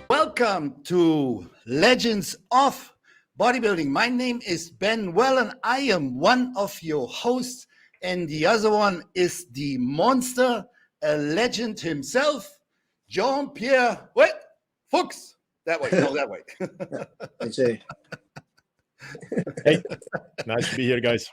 Welcome to Legends of Bodybuilding. My name is Ben Wellen. I am one of your hosts, and the other one is the monster, a legend himself, Jean-Pierre. Wait, Fuchs. That way. No, that way. I say. Hey, nice to be here, guys.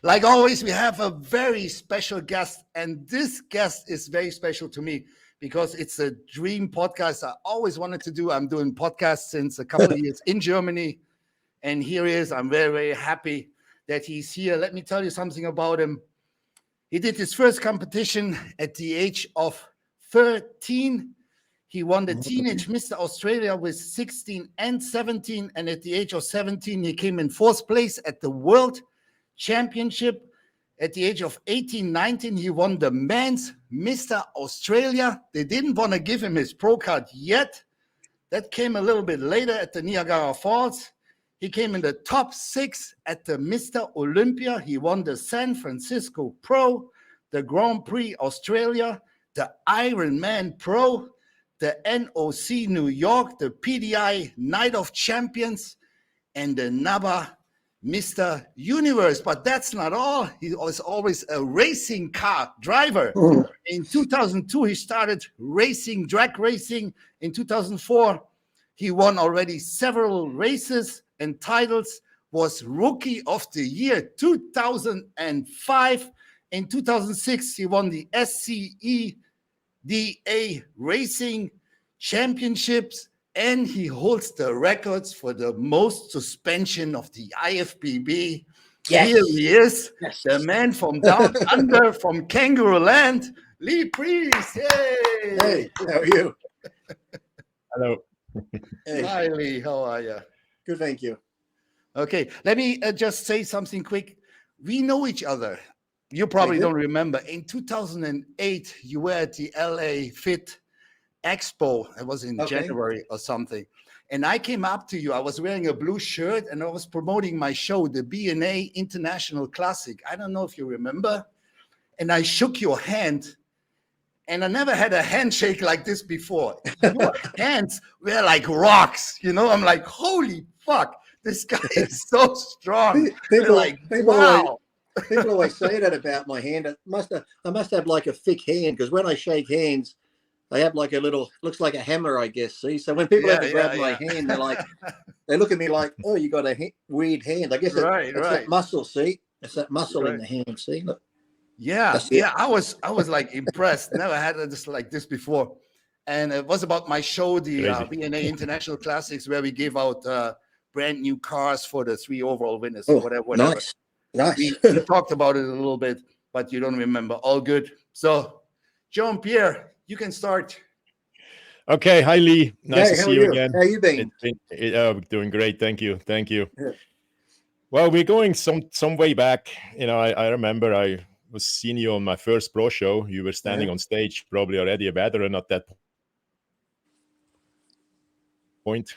Like always, we have a very special guest, and this guest is very special to me because it's a dream podcast I always wanted to do. I'm doing podcasts since a couple of years in Germany, and here he is. I'm very, very happy that he's here. Let me tell you something about him. He did his first competition at the age of 13. He won the Teenage Mr. Australia with 16 and 17, and at the age of 17, he came in fourth place at the World Championship. At the age of 18, 19, he won the men's Mr. Australia. They didn't want to give him his pro card yet. That came a little bit later at the Niagara Falls. He came in the top 6 at the Mr. Olympia. He won the San Francisco Pro, the Grand Prix Australia, the Ironman Pro, the NOC New York, the PDI Night of Champions, and the NABA Mr. Universe. But that's not all. He was always a racing car driver. In 2002, he started racing, drag racing. In 2004, he won already several races and titles, was Rookie of the Year 2005. In 2006, he won the SCEDA Racing Championships, and he holds the records for the most suspension of the IFBB. Yes. Here he is, Yes. the man from down under, from Kangaroo Land, Lee Priest. Hey. Hey, how are you? Hello. Hey, Hi, Lee. How are you? good, thank you. Okay, let me just say something quick. We know each other You probably do. don't remember. In 2008, you were at the LA Fit Expo. It was in Okay. January or something. And I came up to you. I was wearing a blue shirt and I was promoting my show, the B&A International Classic. I don't know if you remember. And I shook your hand. And I never had a handshake like this before. Your hands were like rocks. You know, I'm like, holy fuck, this guy is so strong. People, Like, people wow. People always say that about my hand. I must have like a thick hand, because when I shake hands, they have like a little, looks like a hammer, I guess. See, so when people ever grab my hand, they're like, they look at me like, oh, you got a weird hand. I guess Right, it's that muscle. See, it's that muscle in the hand. See, look. Yeah, That's it. yeah. I was like impressed. Never had this like this before. And it was about my show, the Crazy. B&A International Classics, where we gave out brand new cars for the 3 overall winners, Oh, whatever. Nice. We talked about it a little bit, but you don't remember. All good. So, Jean-Pierre, you can start. Okay. Hi, Lee. Nice Hey, to how see are you you? again. How you been? Doing great. Thank you. Thank you. Yeah. Well, we're going some way back. You know, I remember I was seeing you on my first pro show. You were standing on stage, probably already a veteran at that point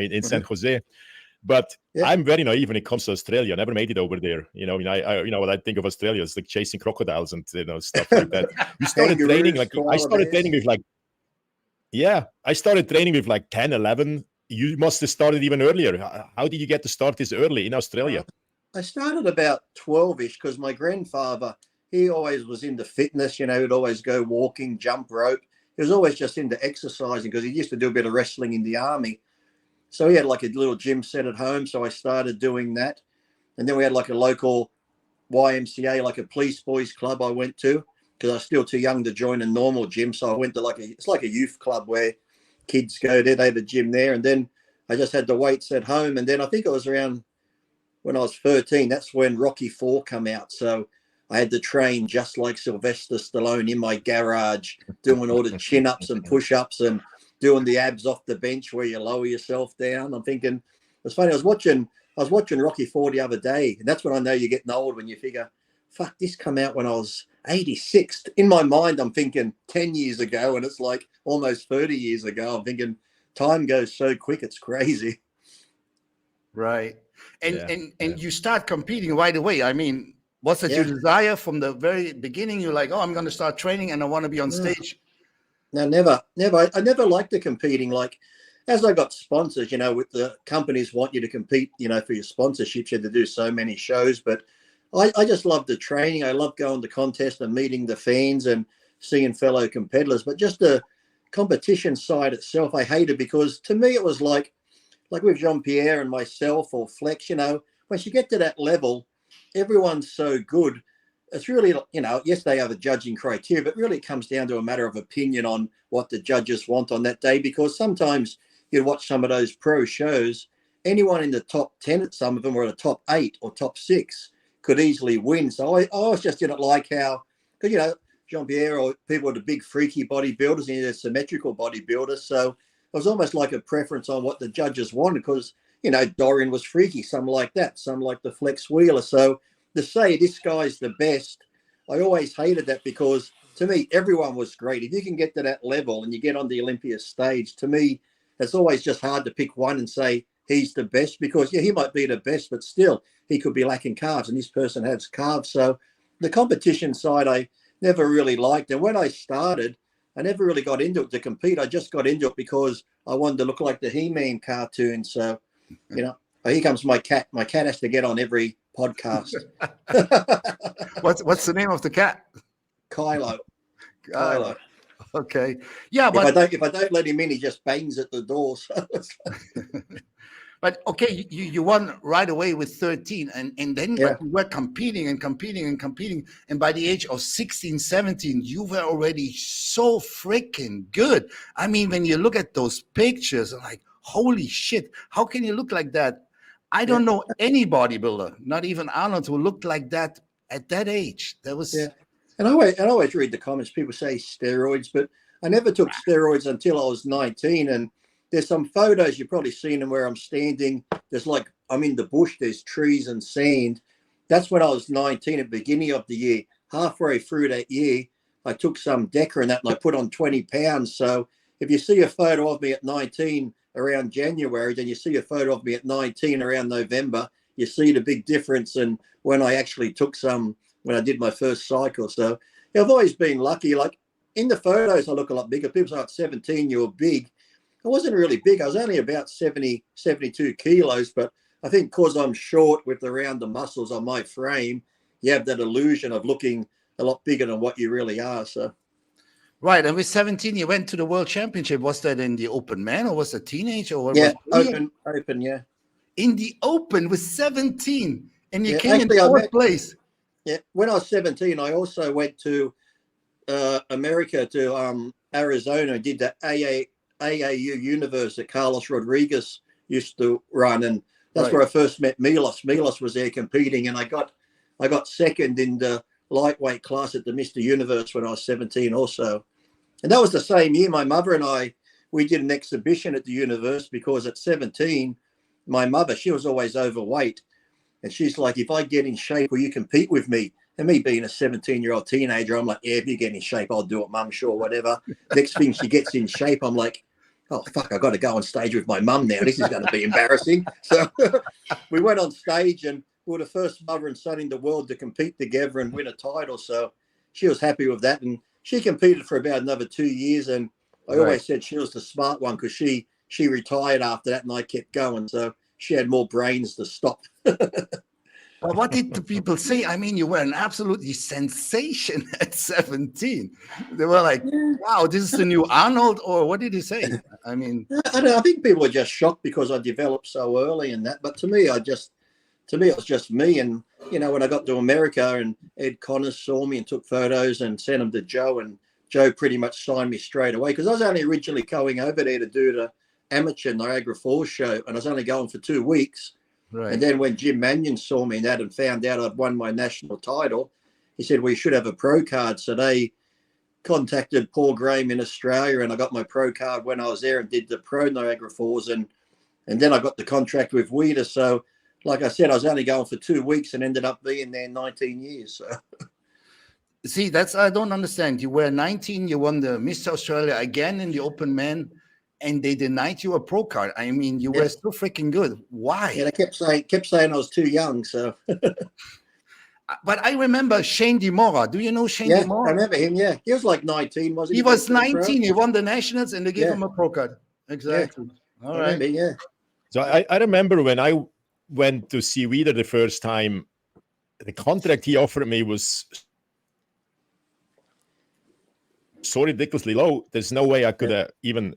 in San Jose. But I'm very naive when it comes to Australia. I never made it over there. You know, I mean, I you know, what I think of Australia is like chasing crocodiles and, you know, stuff like that. You started training like I started training with like, I started training with like 10, 11. You must have started even earlier. How did you get to start this early in Australia? I started about 12-ish, because my grandfather, he always was into fitness. You know, he'd always go walking, jump rope. He was always just into exercising, because he used to do a bit of wrestling in the army. So he had like a little gym set at home. So I started doing that. And then we had like a local YMCA, like a police boys club I went to, because I was still too young to join a normal gym. So I went to it's like a youth club where kids go there. They had a gym there. And then I just had the weights at home. And then I think it was around when I was 13, that's when Rocky IV come out. So I had to train just like Sylvester Stallone in my garage, doing all the chin-ups and push-ups and doing the abs off the bench where you lower yourself down. I'm thinking, it's funny, I was watching Rocky IV the other day, and that's when I know you're getting old, when you figure, fuck, this come out when I was 86. In my mind, I'm thinking 10 years ago, and it's like almost 30 years ago. I'm thinking time goes so quick, it's crazy. Right. And you start competing right away. I mean, was it your desire from the very beginning? You're like, oh, I'm going to start training and I want to be on stage. No, never. I never liked the competing. Like, as I got sponsors, you know, with the companies want you to compete, you know, for your sponsorships, you had to do so many shows. But I just loved the training. I loved going to contests and meeting the fans and seeing fellow competitors. But just the competition side itself, I hated, because to me it was like with Jean-Pierre and myself or Flex, you know, once you get to that level, everyone's so good. It's really, you know, yes, they have a judging criteria, but really it comes down to a matter of opinion on what the judges want on that day. Because sometimes you watch some of those pro shows, anyone in the top 10 at some of them, or the top 8 or top 6 could easily win. So I always just didn't like how, because, you know, Jean-Pierre or people with the big freaky bodybuilders and they're symmetrical bodybuilders. So it was almost like a preference on what the judges wanted, because, you know, Dorian was freaky, some like that, some like the Flex Wheeler. So to say this guy's the best, I always hated that, because to me, everyone was great. If you can get to that level and you get on the Olympia stage, to me, it's always just hard to pick one and say he's the best, because, yeah, he might be the best, but still he could be lacking calves, and this person has calves. So the competition side, I never really liked. And when I started, I never really got into it to compete. I just got into it because I wanted to look like the He-Man cartoon. So, you know, here comes my cat. My cat has to get on every podcast. What's the name of the cat? Kylo. Okay. Yeah, but if I don't let him in, he just bangs at the door. So but okay, you won right away with 13, and then you were competing. And by the age of 16, 17, you were already so freaking good. I mean, when you look at those pictures, I'm like, holy shit, how can you look like that? I don't know any bodybuilder, not even Arnold, who looked like that at that age. That was And I always read the comments. People say steroids, but I never took steroids until I was 19. And there's some photos, you've probably seen them, where I'm standing. There's like, I'm in the bush, there's trees and sand. That's when I was 19 at the beginning of the year. halfway through that year, I took some Deca and that, and I put on 20 pounds. So if you see a photo of me at 19 around January, then you see a photo of me at 19 around November, you see the big difference in when I actually took some, when I did my first cycle. So I've always been lucky. Like in the photos, I look a lot bigger. People say at 17, you were big. I wasn't really big. I was only about 70, 72 kilos, but I think because I'm short with the rounder muscles on my frame, you have that illusion of looking a lot bigger than what you really are. So, right. And with 17, you went to the World Championship. Was that in the Open Man, or was it teenage, or what? Yeah, was open, yeah. In the Open with 17, and you Yeah, came actually, in fourth place. Yeah, when I was 17, I also went to America, to Arizona, and did the AAU Universe that Carlos Rodriguez used to run, and that's where I first met Milos. Milos was there competing, and I got second in the lightweight class at the Mr. Universe when I was 17 also. And that was the same year my mother and I, we did an exhibition at the Universe, because at 17, my mother, she was always overweight. And she's like, if I get in shape, will you compete with me? And me being a 17-year-old teenager, I'm like, yeah, if you get in shape, I'll do it, mum, sure, whatever. Next thing she gets in shape, I'm like, oh, fuck, I've got to go on stage with my mum now. This is going to be embarrassing. So we went on stage, and we were the first mother and son in the world to compete together and win a title. So she was happy with that. And she competed for about another 2 years. And I always said she was the smart one, because she retired after that and I kept going. So she had more brains to stop. But what did the people say? I mean, you were an absolutely sensation at 17. They were like, wow, this is the new Arnold, or what did he say? I mean, I think people were just shocked because I developed so early and that. But to me, it was just me. And, you know, when I got to America, and Ed Connors saw me and took photos and sent them to Joe, and Joe pretty much signed me straight away, because I was only originally going over there to do the amateur Niagara Falls show, and I was only going for 2 weeks. Right. And then when Jim Mannion saw me in that and found out I'd won my national title, he said, we should have a pro card. So they contacted Paul Graham in Australia, and I got my pro card when I was there and did the pro Niagara Falls. And then I got the contract with Weider. So like I said, I was only going for 2 weeks and ended up being there 19 years. So. See, I don't understand. You were 19, you won the Mr. Australia again in the Open Man, and they denied you a pro card. I mean, you were so freaking good. Why? Yeah, they kept saying I was too young. So, but I remember Shane DeMora. Do you know Shane DeMora? I remember him. Yeah, he was like 19, wasn't he? He was 19. He won the nationals, and they gave him a pro card. Exactly. Yeah. All right. Remember, So I remember when I went to see Weider the first time, the contract he offered me was so ridiculously low. There's no way I could have even,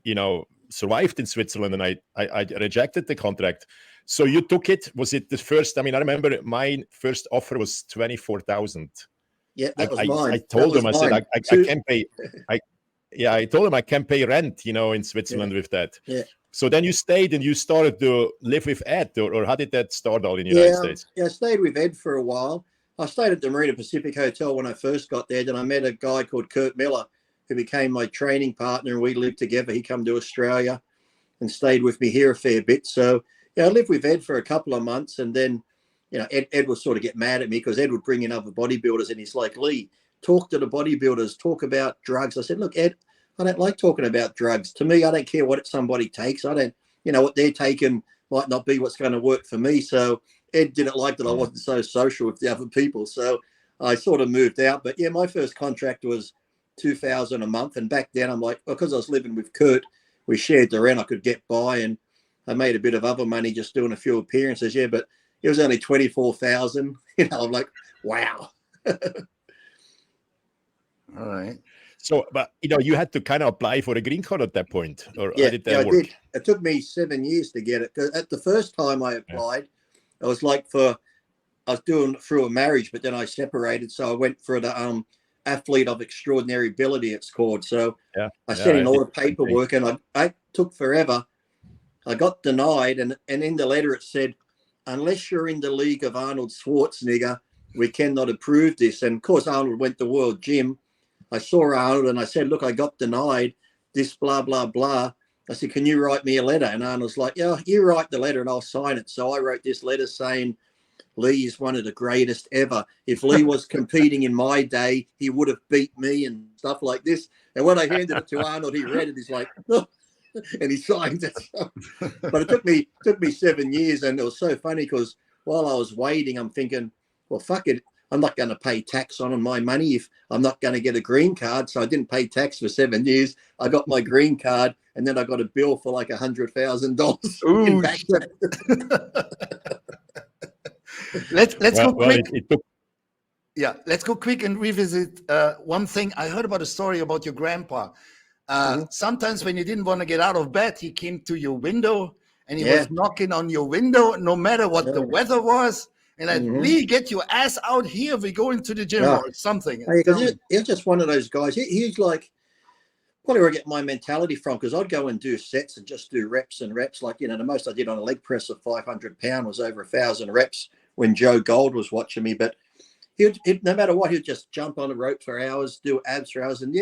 survived in Switzerland, and I rejected the contract. So you took it. Was it the first? I mean, I remember my first offer was 24,000. Yeah, that was mine. I told him, I said, I can't pay. I told him I can't pay rent, in Switzerland with that. Yeah. So then you stayed and you started to live with Ed, or how did that start all in the United States? Yeah, I stayed with Ed for a while. I stayed at the Marina Pacific Hotel when I first got there. Then I met a guy called Kurt Miller, who became my training partner, and we lived together. He come to Australia and stayed with me here a fair bit. So I lived with Ed for a couple of months, and then Ed would sort of get mad at me because Ed would bring in other bodybuilders, and he's like, Lee, talk to the bodybuilders, talk about drugs. I said, look, Ed, I don't like talking about drugs. To me, I don't care what somebody takes. I don't, what they're taking might not be what's going to work for me. So Ed didn't like that I wasn't so social with the other people. So I sort of moved out. But my first contract was $2,000 a month. And back then I'm like, because I was living with Kurt, we shared the rent, I could get by, and I made a bit of other money just doing a few appearances. Yeah, but it was only 24,000. I'm like, wow. All right. So, but you had to kind of apply for a green card at that point, or how did that I work? did. It took me 7 years to get it. Because at the first time I applied, I was doing through a marriage, but then I separated, so I went for the athlete of extraordinary ability, it's called. So I sent in all the paperwork, and I took forever. I got denied, and in the letter it said, unless you're in the league of Arnold Schwarzenegger, we cannot approve this. And of course, Arnold went to World Gym. I saw Arnold and I said, look, I got denied this, blah, blah, blah. I said, can you write me a letter? And Arnold's like, yeah, you write the letter and I'll sign it. So I wrote this letter saying, Lee is one of the greatest ever. If Lee was competing in my day, he would have beat me and stuff like this. And when I handed it to Arnold, he read it. He's like, oh, and he signed it. But it took me 7 years, and it was so funny because while I was waiting, I'm thinking, well, fuck it. I'm not going to pay tax on my money if I'm not going to get a green card. So I didn't pay tax for 7 years. I got my green card, and then I got a bill for like $100,000 in back tax. Let's go quick. Yeah, let's go quick and revisit one thing. I heard about a story about your grandpa. Sometimes when you didn't want to get out of bed, he came to your window and he was knocking on your window no matter what the weather was. And like, Lee, get your ass out here. We go into the gym or something. He's just one of those guys. He's like, probably where I get my mentality from, because I'd go and do sets and just do reps and reps. Like, the most I did on a leg press of 500 pound was over 1,000 reps when Joe Gold was watching me. But he'd no matter what, he'd just jump on a rope for hours, do abs for hours. And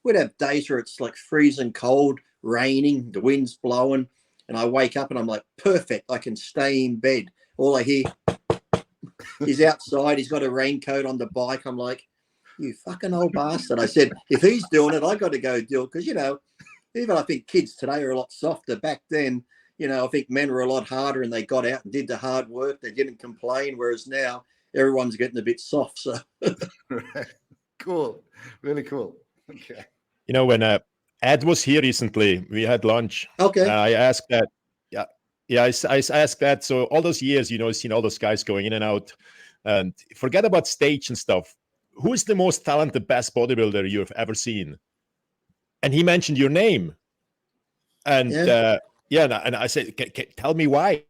we'd have days where it's like freezing cold, raining, the wind's blowing. And I wake up and I'm like, perfect. I can stay in bed. All I hear, he's outside. He's got a raincoat on the bike. I'm like, you fucking old bastard. I said, if he's doing it, I got to go do it. Because, even I think kids today are a lot softer. Back then, I think men were a lot harder and they got out and did the hard work. They didn't complain. Whereas now everyone's getting a bit soft. So cool. Really cool. Okay. When Ed was here recently, we had lunch. Okay. I asked that. Yeah, I asked that. So all those years, seen all those guys going in and out, and forget about stage and stuff. Who is the most talented, best bodybuilder you've ever seen? And he mentioned your name. And and I said, tell me why.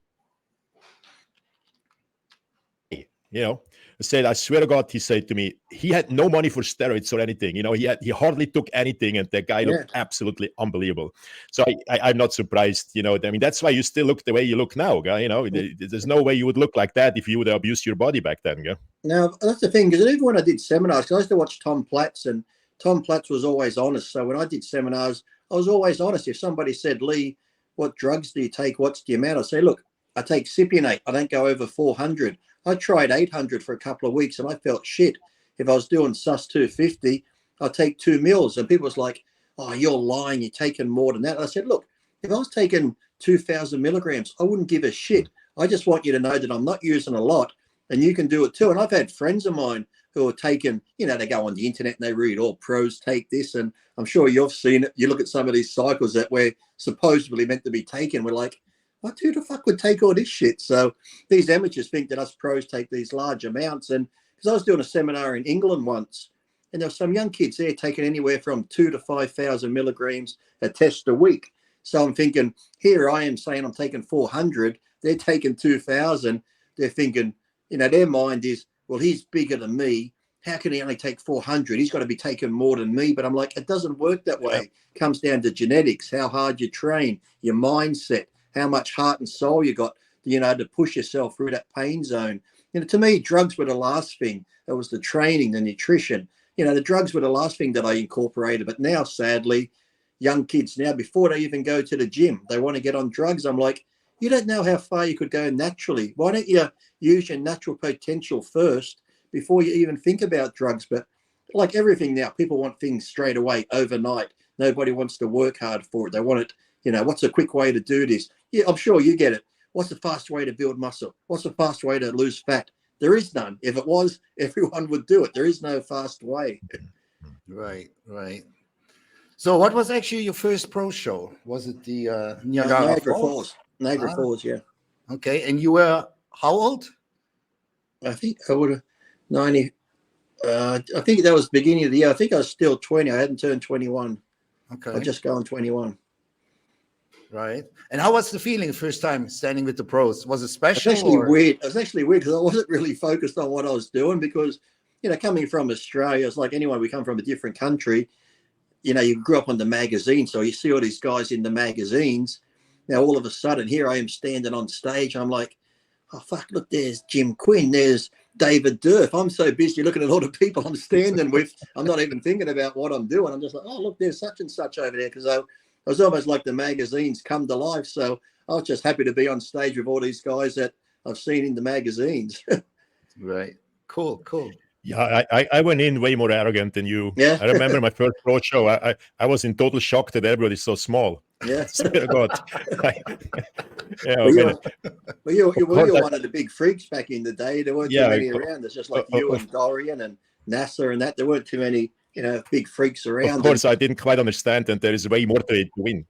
I said, I swear to God, he said to me, he had no money for steroids or anything. He hardly took anything, and that guy looked absolutely unbelievable. So I'm not surprised. That's why you still look the way you look now, guy. There's no way you would look like that if you would have abused your body back then, guy. Now that's the thing, because even when I did seminars, because I used to watch Tom Platz, and Tom Platz was always honest. So when I did seminars, I was always honest. If somebody said, Lee, what drugs do you take? What's the amount? I say, look, I take Cypionate. I don't go over 400. I tried 800 for a couple of weeks and I felt shit. If I was doing SUS 250, I'd take 2 mils. And people was like, oh, you're lying. You're taking more than that. I said, look, if I was taking 2,000 milligrams, I wouldn't give a shit. I just want you to know that I'm not using a lot and you can do it too. And I've had friends of mine who are taking, they go on the internet and they read all pros take this. And I'm sure you've seen it. You look at some of these cycles that we're supposedly meant to be taking. We're like, what, who the fuck would take all this shit? So these amateurs think that us pros take these large amounts. And because I was doing a seminar in England once, and there were some young kids there taking anywhere from 2,000 to 5,000 milligrams a test a week. So I'm thinking, here I am saying I'm taking 400. They're taking 2,000. They're thinking, their mind is, well, he's bigger than me. How can he only take 400? He's got to be taking more than me. But I'm like, it doesn't work that way. It comes down to genetics, how hard you train, your mindset, how much heart and soul you got, to push yourself through that pain zone. To me, drugs were the last thing. It was the training, the nutrition. The drugs were the last thing that I incorporated. But now, sadly, young kids now, before they even go to the gym, they want to get on drugs. I'm like, you don't know how far you could go naturally. Why don't you use your natural potential first before you even think about drugs? But like everything now, people want things straight away, overnight. Nobody wants to work hard for it. They want it, what's a quick way to do this? Yeah, I'm sure you get it. What's the fast way to build muscle? What's the fast way to lose fat? There is none. If it was, everyone would do it. There is no fast way. Right. So what was actually your first pro show? Was it the Niagara Falls? Niagara Falls, yeah. Okay. And you were how old? I think I would have 90. I think that was beginning of the year. I think I was still 20. I hadn't turned 21. Okay. I just gone 21. Right. And how was the feeling first time standing with the pros? Was it special? It's actually weird. It was actually weird because I wasn't really focused on what I was doing because, coming from Australia, it's like anyone, we come from a different country. You grew up on the magazine, so you see all these guys in the magazines. Now, all of a sudden, here I am standing on stage. I'm like, oh, fuck, look, there's Jim Quinn. There's David Durf. I'm so busy looking at all the people I'm standing with. I'm not even thinking about what I'm doing. I'm just like, oh, look, there's such and such over there because I was almost like the magazines come to life. So I was just happy to be on stage with all these guys that I've seen in the magazines. Right. Cool. Yeah, I went in way more arrogant than you. Yeah. I remember my first pro show. I was in total shock that everybody's so small. Yeah. Swear to God. You Of were course one of the big freaks back in the day. There weren't too many around. There's just like you and Dorian and NASA and that. There weren't too many, big freaks around. Of course, I didn't quite understand that there is way more to it to win.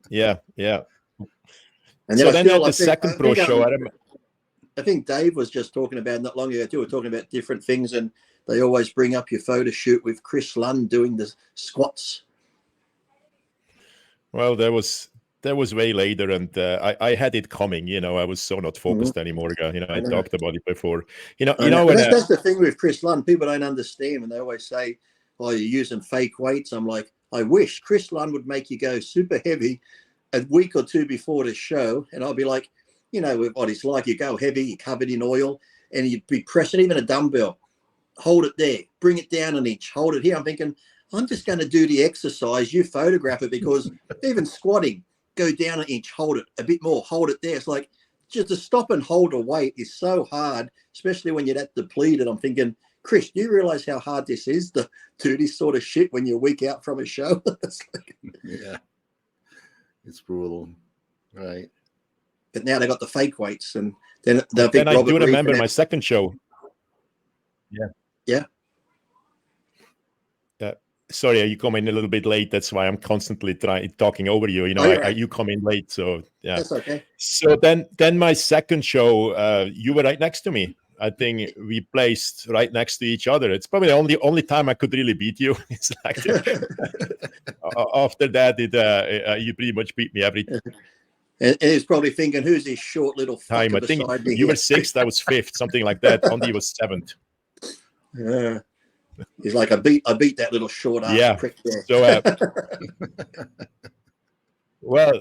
Yeah. And So then then the second pro show, I think Dave was just talking about not long ago too. We're talking about different things, and they always bring up your photo shoot with Chris Lund doing the squats. Well, that was way later, and I had it coming. I was so not focused anymore. I talked about it before. That's the thing with Chris Lund. People don't understand, and they always say, "Oh, you're using fake weights." I'm like, I wish Chris Lund would make you go super heavy a week or two before the show, and I'll be like, what it's like. You go heavy, you're covered in oil, and you'd be pressing even a dumbbell. Hold it there, bring it down an inch, hold it here. I'm thinking, I'm just going to do the exercise. You photograph it, because even squatting, go down an inch, hold it a bit more, hold it there. It's like just to stop and hold a weight is so hard, especially when you're that depleted. I'm thinking, Chris, do you realize how hard this is to do this sort of shit when you're a week out from a show? Yeah, it's brutal, right? But now they got the fake weights, and then I do remember my second show. Yeah. Sorry, you come in a little bit late. That's why I'm constantly talking over you. You come in late, so yeah. That's okay. So then my second show, you were right next to me. I think we placed right next to each other. It's probably the only time I could really beat you. It's like after that, you pretty much beat me every time. And he's probably thinking, who's this short little fucker I think beside me? You were sixth, I was fifth, something like that. Andy was seventh. Yeah. He's like, I beat that little short ass prick there. So, well,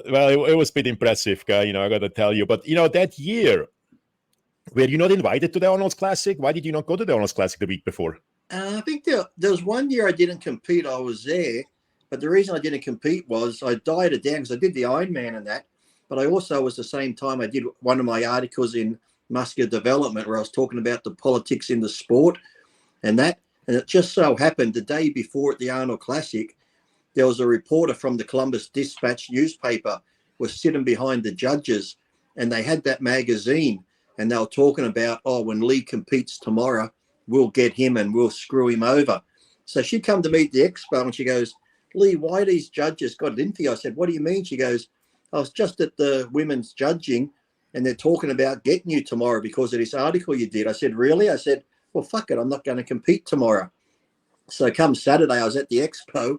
it was a bit impressive, I got to tell you. But that year, were you not invited to the Arnold's Classic? Why did you not go to the Arnold's Classic the week before? I think there was one year I didn't compete. I was there, but the reason I didn't compete was I dieted down because I did the Ironman and that. But I also was the same time I did one of my articles in Muscular Development where I was talking about the politics in the sport and that. And it just so happened the day before at the Arnold Classic, there was a reporter from the Columbus Dispatch newspaper was sitting behind the judges, and they had that magazine, and they were talking about, when Lee competes tomorrow, we'll get him and we'll screw him over. So she come to me at the expo and she goes, Lee, why these judges got it in for you? I said, what do you mean? She goes, I was just at the women's judging and they're talking about getting you tomorrow because of this article you did. I said, really? I said, well, fuck it. I'm not going to compete tomorrow. So come Saturday, I was at the expo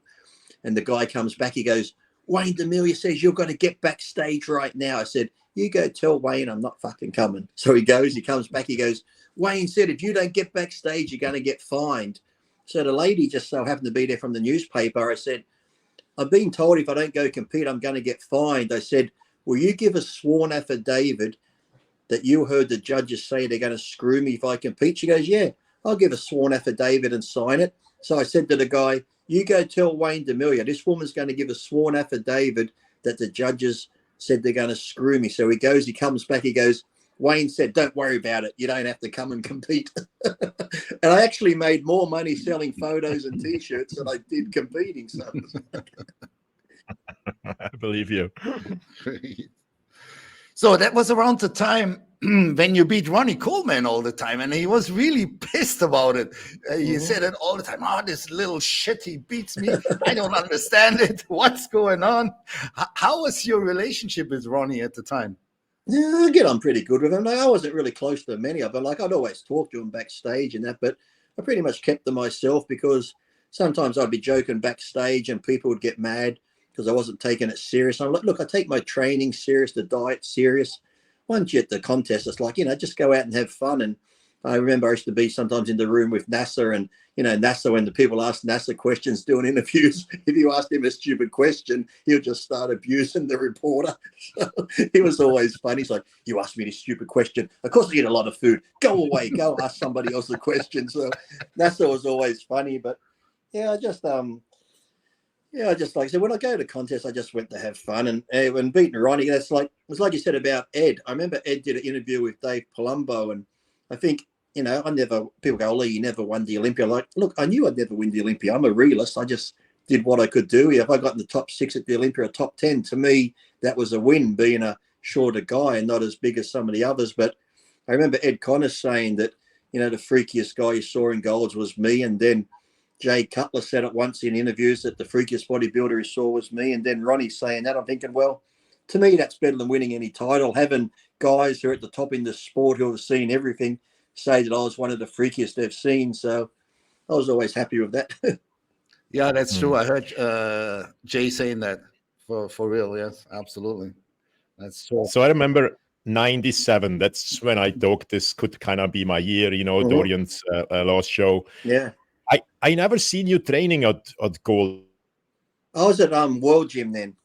and the guy comes back. He goes, Wayne D'Amelia says you're going to get backstage right now. I said, you go tell Wayne I'm not fucking coming. So he comes back. He goes, Wayne said, if you don't get backstage, you're going to get fined. So the lady just so happened to be there from the newspaper. I said, I've been told if I don't go compete, I'm going to get fined. I said, will you give a sworn affidavit that you heard the judges say they're going to screw me if I compete? She goes, yeah, I'll give a sworn affidavit and sign it. So I said to the guy, you go tell Wayne D'Amelia, this woman's going to give a sworn affidavit that the judges said they're going to screw me. So he comes back, he goes, Wayne said, don't worry about it. You don't have to come and compete. And I actually made more money selling photos and T-shirts than I did competing. So I believe you. So that was around the time when you beat Ronnie Coleman all the time, and he was really pissed about it. He said it all the time. Oh, this little shit, he beats me. I don't understand it. What's going on? How was your relationship with Ronnie at the time? Yeah, I get on pretty good with him. I wasn't really close to many of them. Like I'd always talk to him backstage and that, but I pretty much kept them myself because sometimes I'd be joking backstage and people would get mad because I wasn't taking it serious. I'm like, look, I take my training serious, the diet serious. Once you're at the contest, it's like, just go out and have fun. And I remember I used to be sometimes in the room with NASA and, NASA, when the people ask NASA questions doing interviews, if you asked him a stupid question, he'll just start abusing the reporter. So it was always funny. He's like, you asked me this stupid question. Of course I eat a lot of food. Go away. Go ask somebody else a question. So NASA was always funny. But yeah, I just, Yeah, I just like I said, when I go to contests, I just went to have fun. And when beating Ronnie, it's like you said about Ed. I remember Ed did an interview with Dave Palumbo, and I think, people go, Lee, you never won the Olympia. Like, look, I knew I'd never win the Olympia. I'm a realist. I just did what I could do. If I got in the top 6 at the Olympia or top 10, to me, that was a win, being a shorter guy and not as big as some of the others. But I remember Ed Connors saying that, the freakiest guy you saw in golds was me. And then Jay Cutler said it once in interviews that the freakiest bodybuilder he saw was me. And then Ronnie saying that, I'm thinking, well, to me, that's better than winning any title. Having guys who are at the top in the sport who have seen everything say that I was one of the freakiest they've seen. So I was always happy with that. Yeah, that's true. I heard Jay saying that for real. Yes, absolutely. That's true. So I remember 97. That's when I thought this could kind of be my year, Dorian's last show. Yeah. I never seen you training at Gold. I was at World Gym then.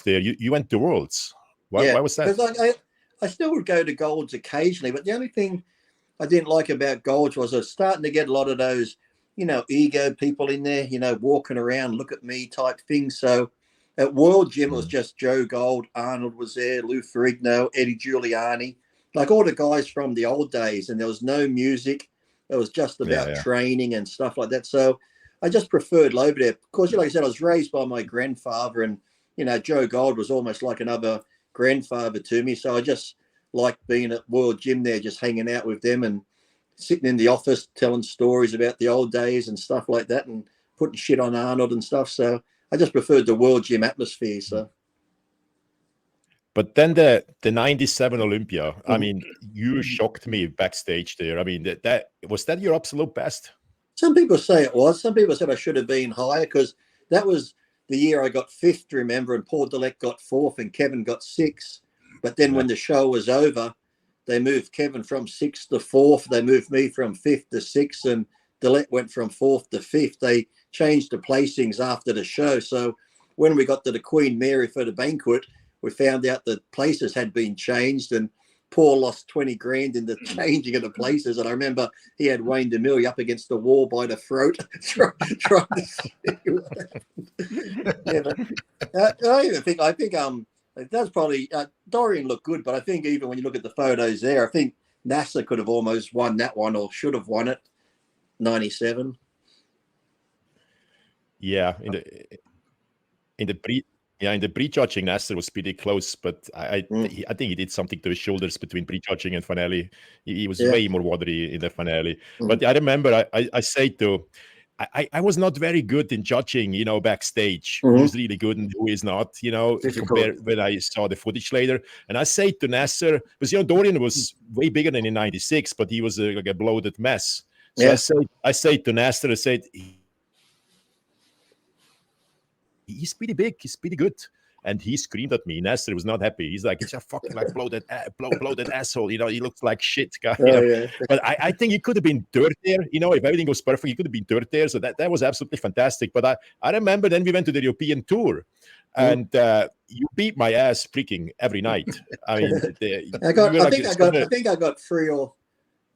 There, you went to Worlds. Why was that? Because I still would go to Golds occasionally, but the only thing I didn't like about Golds was I was starting to get a lot of those, ego people in there, walking around, look at me type things. So at World Gym, it was just Joe Gold, Arnold was there, Lou Ferrigno, Eddie Giuliani, like all the guys from the old days, and there was no music. It was just about training and stuff like that. So I just preferred over there. Of course, like I said, I was raised by my grandfather, and, Joe Gold was almost like another grandfather to me. So I just liked being at World Gym there, just hanging out with them and sitting in the office, telling stories about the old days and stuff like that, and putting shit on Arnold and stuff. So I just preferred the World Gym atmosphere. So. But then the 97 Olympia, I mean, you shocked me backstage there. I mean, that was that your absolute best? Some people say it was. Some people said I should have been higher, because that was the year I got 5th, remember, and Paul Dillette got 4th and Kevin got 6th. But then when the show was over, they moved Kevin from 6th to 4th. They moved me from 5th to 6th, and Dillette went from 4th to 5th. They changed the placings after the show. So when we got to the Queen Mary for the banquet, we found out that places had been changed, and Paul lost 20 grand in the changing of the places. And I remember he had Wayne DeMille up against the wall by the throat, trying to see what happened. Yeah, but I think that's probably Dorian looked good, but I think even when you look at the photos there, I think NASA could have almost won that one, or should have won it. 97. Yeah, in the prejudging, Nasser was pretty close, but I think he did something to his shoulders between prejudging and finale. He was way more watery in the finale. But I remember I said I was not very good in judging, backstage who's really good and who is not, compared when I saw the footage later. And I said to Nasser, because Dorian was way bigger than in 96, but he was like a bloated mess. So I said to Nasser, I said, he's pretty big, he's pretty good. And he screamed at me. Nasser was not happy. He's like, he's a fucking like bloated asshole. He looks like shit, guy. But I think he could have been third there. If everything was perfect, he could have been third there. So that was absolutely fantastic. But I remember then we went to the European tour, and you beat my ass freaking every night. I mean, I think I got three or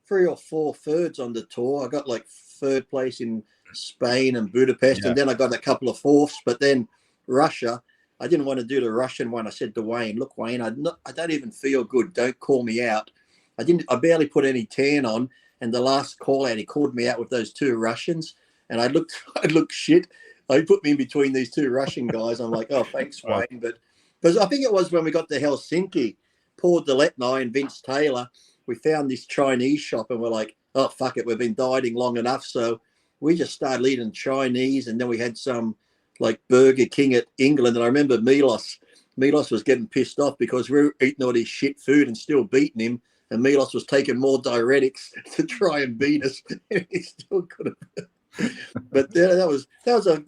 4 thirds on the tour. I got like 3rd place in Spain and Budapest, and then I got a couple of 4ths. But then Russia, I didn't want to do the Russian one. I said to Wayne, look, Wayne, I don't even feel good. Don't call me out. I barely put any tan on. And the last call out, he called me out with those 2 Russians. And I looked shit. He put me in between these 2 Russian guys. I'm like, oh, thanks, Wayne. But because I think it was when we got to Helsinki, Paul Dillette and I and Vince Taylor, we found this Chinese shop, and we're like, oh, fuck it. We've been dieting long enough. So we just started eating Chinese. And then we had some like Burger King at England. And I remember Milos was getting pissed off because we were eating all this shit food and still beating him. And Milos was taking more diuretics to try and beat us. And he still could have. But that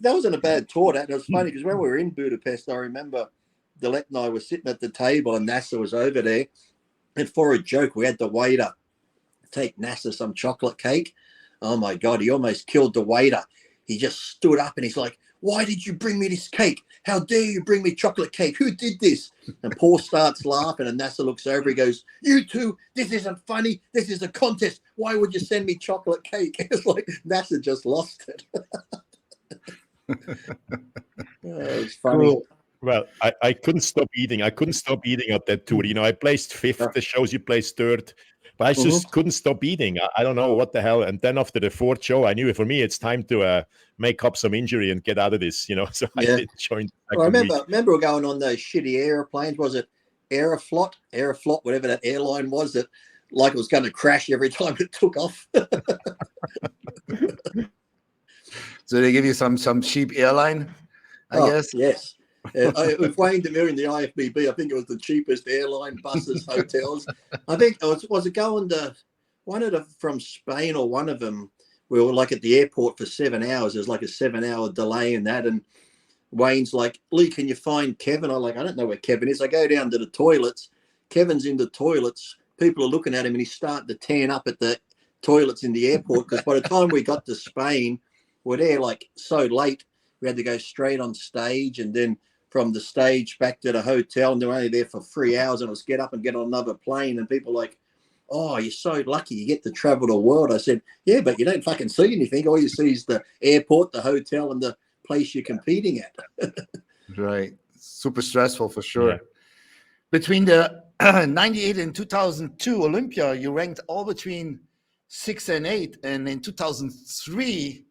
wasn't a bad tour. That was funny because when we were in Budapest, I remember Dillette and I were sitting at the table and NASA was over there. And for a joke, we had the waiter take NASA some chocolate cake. Oh my God, he almost killed the waiter. He just stood up and he's like, why did you bring me this cake? How dare you bring me chocolate cake? Who did this? And Paul starts laughing, and NASA looks over. He goes, you two, this isn't funny. This is a contest. Why would you send me chocolate cake? It's like NASA just lost it. It's funny. Cool. Well, I couldn't stop eating. I couldn't stop eating at that tour. I placed fifth. The shows you placed third, but I just couldn't stop eating. I don't know what the hell. And then after the fourth show, I knew for me it's time to make up some injury and get out of this. So I did join the Well, I second week. remember going on those shitty airplanes. Was it Aeroflot, whatever that airline was, that like it was going to crash every time it took off. So they give you some cheap airline, I guess. Yes. With Wayne DeMille in the IFBB, I think it was the cheapest airline, buses, hotels. I think was it going to one of them from Spain or one of them? We were like at the airport for 7 hours. There's like a 7-hour delay in that, and Wayne's like, "Lee, can you find Kevin?" I'm like, "I don't know where Kevin is." I go down to the toilets. Kevin's in the toilets. People are looking at him, and he's starting to tan up at the toilets in the airport, because by the time we got to Spain, we're there like so late. We had to go straight on stage, and then from the stage back to the hotel, and they're only there for 3 hours, and it was get up and get on another plane. And people are like, "Oh, you're so lucky you get to travel the world." I said, "Yeah, but you don't fucking see anything. All you see is the airport, the hotel, and the place you're competing at." Right. Super stressful for sure. Yeah. Between the 98 and 2002 Olympia, you ranked all between 6 and 8. And in 2003,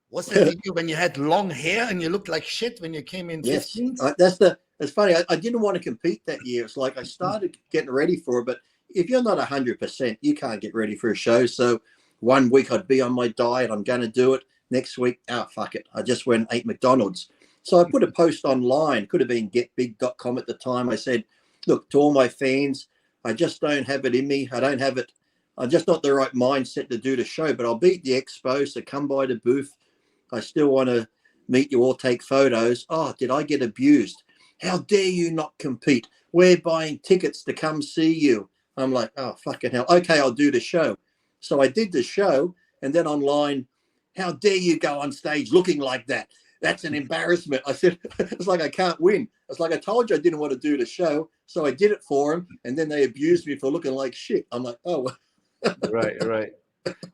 what's that video when you had long hair and you looked like shit when you came in 15th? Yes. It's funny. I didn't want to compete that year. It's like I started getting ready for it, but if you're not 100%, you can't get ready for a show. So one week I'd be on my diet. I'm going to do it. Next week, fuck it. I just went and ate McDonald's. So I put a post online. Could have been getbig.com at the time. I said, "Look, to all my fans, I just don't have it in me. I don't have it. I'm just not the right mindset to do the show, but I'll beat the expo. So come by the booth. I still want to meet you or take photos." "Oh, did I get abused? How dare you not compete? We're buying tickets to come see you." I'm like, "Oh, fucking hell. Okay, I'll do the show." So I did the show, and then online, "How dare you go on stage looking like that? That's an embarrassment." I said, "It's like I can't win. It's like I told you I didn't want to do the show, so I did it for them, and then they abused me for looking like shit." I'm like, "Oh." Right.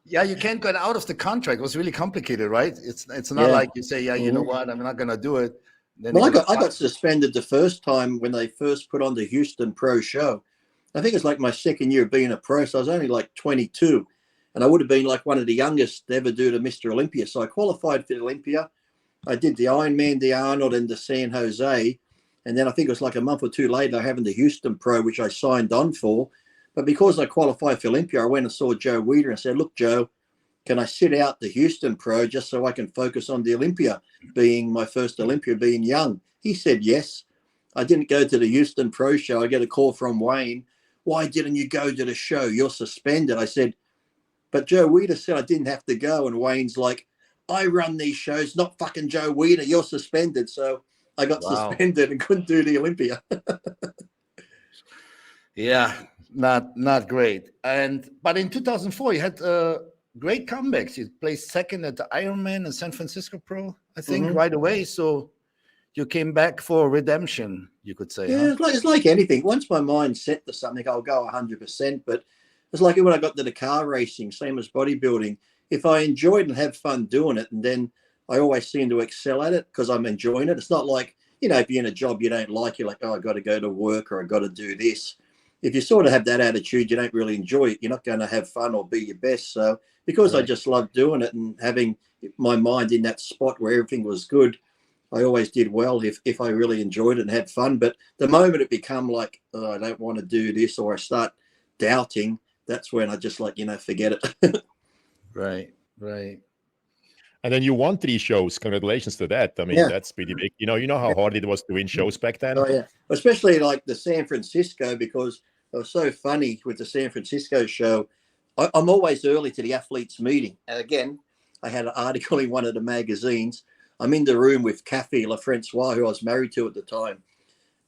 Yeah, you can't get out of the contract. It was really complicated, right? It's not like you say, "Yeah, you know what, I'm not going to do it." Then Well, I got suspended the first time when they first put on the Houston Pro show. I think it's like my second year of being a pro, so I was only like 22, and I would have been like one of the youngest to ever do the Mr. Olympia. So I qualified for the Olympia. I did the Ironman, the Arnold, and the San Jose, and then I think it was like a month or two later having the Houston Pro, which I signed on for. But because I qualified for Olympia, I went and saw Joe Weider and said, "Look, Joe, can I sit out the Houston Pro just so I can focus on the Olympia, being my first Olympia, being young?" He said yes. I didn't go to the Houston Pro show. I get a call from Wayne. "Why didn't you go to the show? You're suspended." I said, "But Joe Weider said I didn't have to go." And Wayne's like, "I run these shows, not fucking Joe Weider. You're suspended." So I got suspended and couldn't do the Olympia. Yeah, not great. But in 2004, you had great comebacks. You placed second at the Ironman and San Francisco Pro, I think, right away. So you came back for redemption, you could say. Yeah, it's like anything. Once my mind's set to something, I'll go 100%. But it's like when I got to the car racing, same as bodybuilding. If I enjoyed and have fun doing it, and then I always seem to excel at it because I'm enjoying it. It's not like, if you're in a job you don't like, you're like, "Oh, I got to go to work or I got to do this." If you sort of have that attitude, you don't really enjoy it. You're not going to have fun or be your best. So because I just love doing it and having my mind in that spot where everything was good, I always did well if I really enjoyed it and had fun. But the moment it become like, "Oh, I don't want to do this," or I start doubting, that's when I just like, forget it. Right. And then you won 3 shows. Congratulations to that. I mean, that's pretty big. You know how hard it was to win shows back then? Oh, yeah. Especially like the San Francisco, because it was so funny with the San Francisco show. I'm always early to the athletes meeting. And again, I had an article in one of the magazines. I'm in the room with Kathy LaFrancois, who I was married to at the time.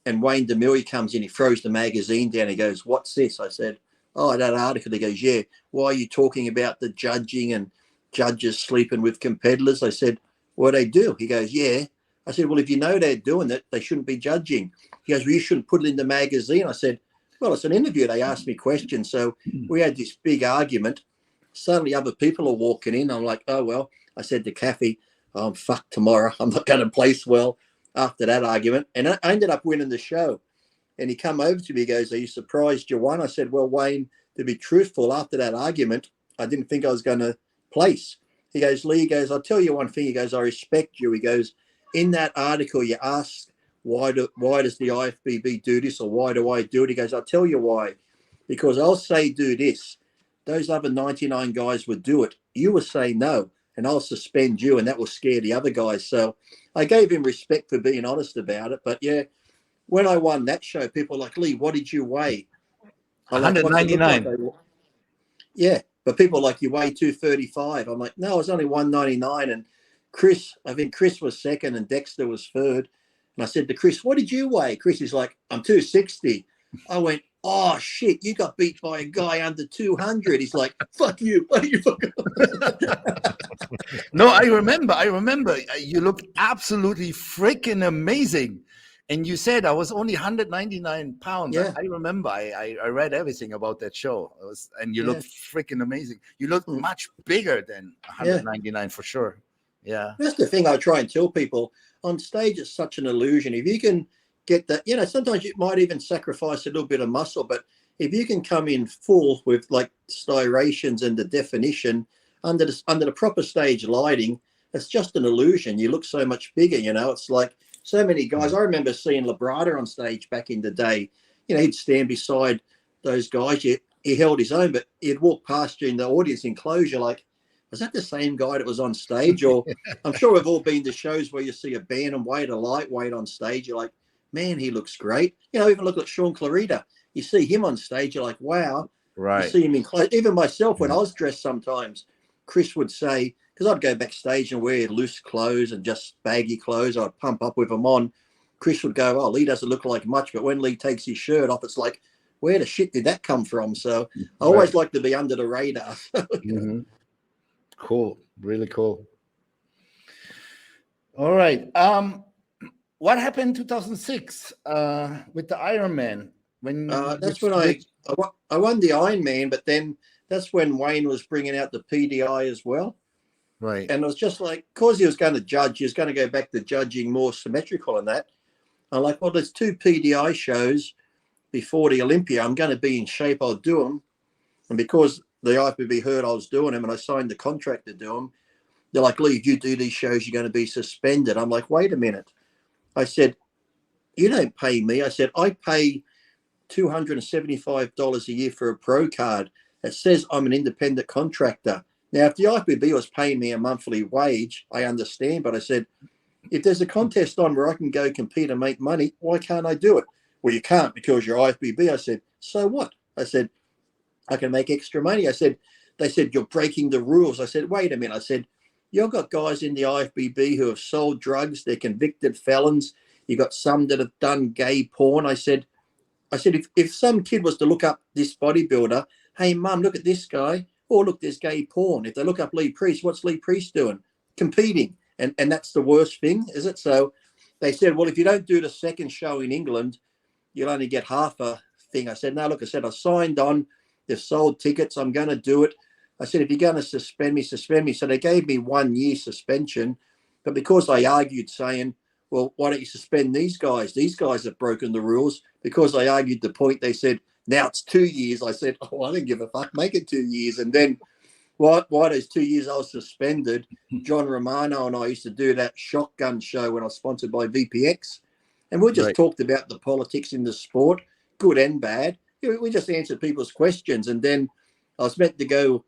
And Wayne DeMille comes in, he throws the magazine down. He goes, "What's this?" I said, "Oh, that article." He goes, "Yeah, why are you talking about the judging and judges sleeping with competitors?" I said, "What they do?" He goes, "Yeah." I said, "Well, if you know they're doing it, they shouldn't be judging." He goes, "Well, you shouldn't put it in the magazine." I said, "Well, it's an interview. They asked me questions." So we had this big argument. Suddenly other people are walking in. I'm like, "Oh, well." I said to Kathy, "I'm fucked tomorrow. I'm not going to place well." after that argument, and I ended up winning the show. And he come over to me, he goes, "Are you surprised you won?" I said, "Well, Wayne, to be truthful, after that argument, I didn't think I was going to place." He goes, "Lee," he goes, "I'll tell you one thing." He goes, "I respect you." He goes, "In that article, you asked, why does the IFBB do this, or why do I do it?" He goes, "I'll tell you why. Because I'll say do this. Those other 99 guys would do it. You will say no, and I'll suspend you, and that will scare the other guys." So I gave him respect for being honest about it. But yeah, when I won that show, people were like, "Lee, what did you weigh?" I'm like, "What's it look like?" 199. Yeah, but people are like, "You weigh 235." I'm like, "No, I was only 199." And I think Chris was second and Dexter was third. And I said to Chris, "What did you weigh?" Chris is like, "I'm 260. I went, "Oh shit, you got beat by a guy under 200. He's like, "Fuck you." What are you fucking? No, I remember. You looked absolutely freaking amazing. And you said I was only 199 pounds. Yeah. I remember. I read everything about that show. And you Yeah. looked freaking amazing. You looked much bigger than 199 for sure. Yeah. That's the thing I try and tell people. On stage, it's such an illusion. If you can get that, sometimes you might even sacrifice a little bit of muscle, but if you can come in full with like striations and the definition under the proper stage lighting, it's just an illusion. You look so much bigger, It's like so many guys. I remember seeing Labrada on stage back in the day. He'd stand beside those guys. He held his own, but he'd walk past you in the audience enclosure like, was that the same guy that was on stage? Or I'm sure we've all been to shows where you see a bantamweight, a lightweight on stage. You're like, man, he looks great. Even look at Sean Clarita. You see him on stage, you're like, wow. Right. You see him in clothes. Even myself, when I was dressed sometimes, Chris would say, because I'd go backstage and wear loose clothes and just baggy clothes, I'd pump up with them on. Chris would go, "Oh, Lee doesn't look like much." But when Lee takes his shirt off, it's like, where the shit did that come from? So I always like to be under the radar. Mm-hmm. Cool. Really cool. All right. What happened in 2006 with the Ironman? That's when I won the Ironman, but then that's when Wayne was bringing out the PDI as well. Right. And it was just like, because he was going to judge, he was going to go back to judging more symmetrical and that. I'm like, well, there's 2 PDI shows before the Olympia. I'm going to be in shape. I'll do them. And because the IFBB heard I was doing them and I signed the contract to do them, they're like, "Lee, if you do these shows, you're going to be suspended." I'm like, wait a minute. I said, "You don't pay me." I said, "I pay $275 a year for a pro card that says I'm an independent contractor." Now, if the IFBB was paying me a monthly wage, I understand. But I said, if there's a contest on where I can go compete and make money, why can't I do it? "Well, you can't because you're IFBB." I said, "So what?" I said, "I can make extra money." I said, "They said you're breaking the rules." I said, "Wait a minute." I said, "You've got guys in the IFBB who have sold drugs. They're convicted felons. You've got some that have done gay porn." I said, if some kid was to look up this bodybuilder, "Hey, mum, look at this guy. Oh, look, there's gay porn." If they look up Lee Priest, what's Lee Priest doing? Competing. And that's the worst thing, is it? So they said, "Well, if you don't do the second show in England, you'll only get half a thing." I said, "No, look," I said, "I signed on. They've sold tickets. I'm going to do it." I said, "If you're going to suspend me, suspend me." So they gave me 1 year suspension. But because I argued saying, "Well, why don't you suspend these guys? These guys have broken the rules." Because I argued the point, they said, "Now it's 2 years." I said, "Oh, I didn't give a fuck. Make it 2 years." And then why those 2 years I was suspended, John Romano and I used to do that shotgun show when I was sponsored by VPX. And we just talked about the politics in the sport, good and bad. We just answered people's questions. And then I was meant to go,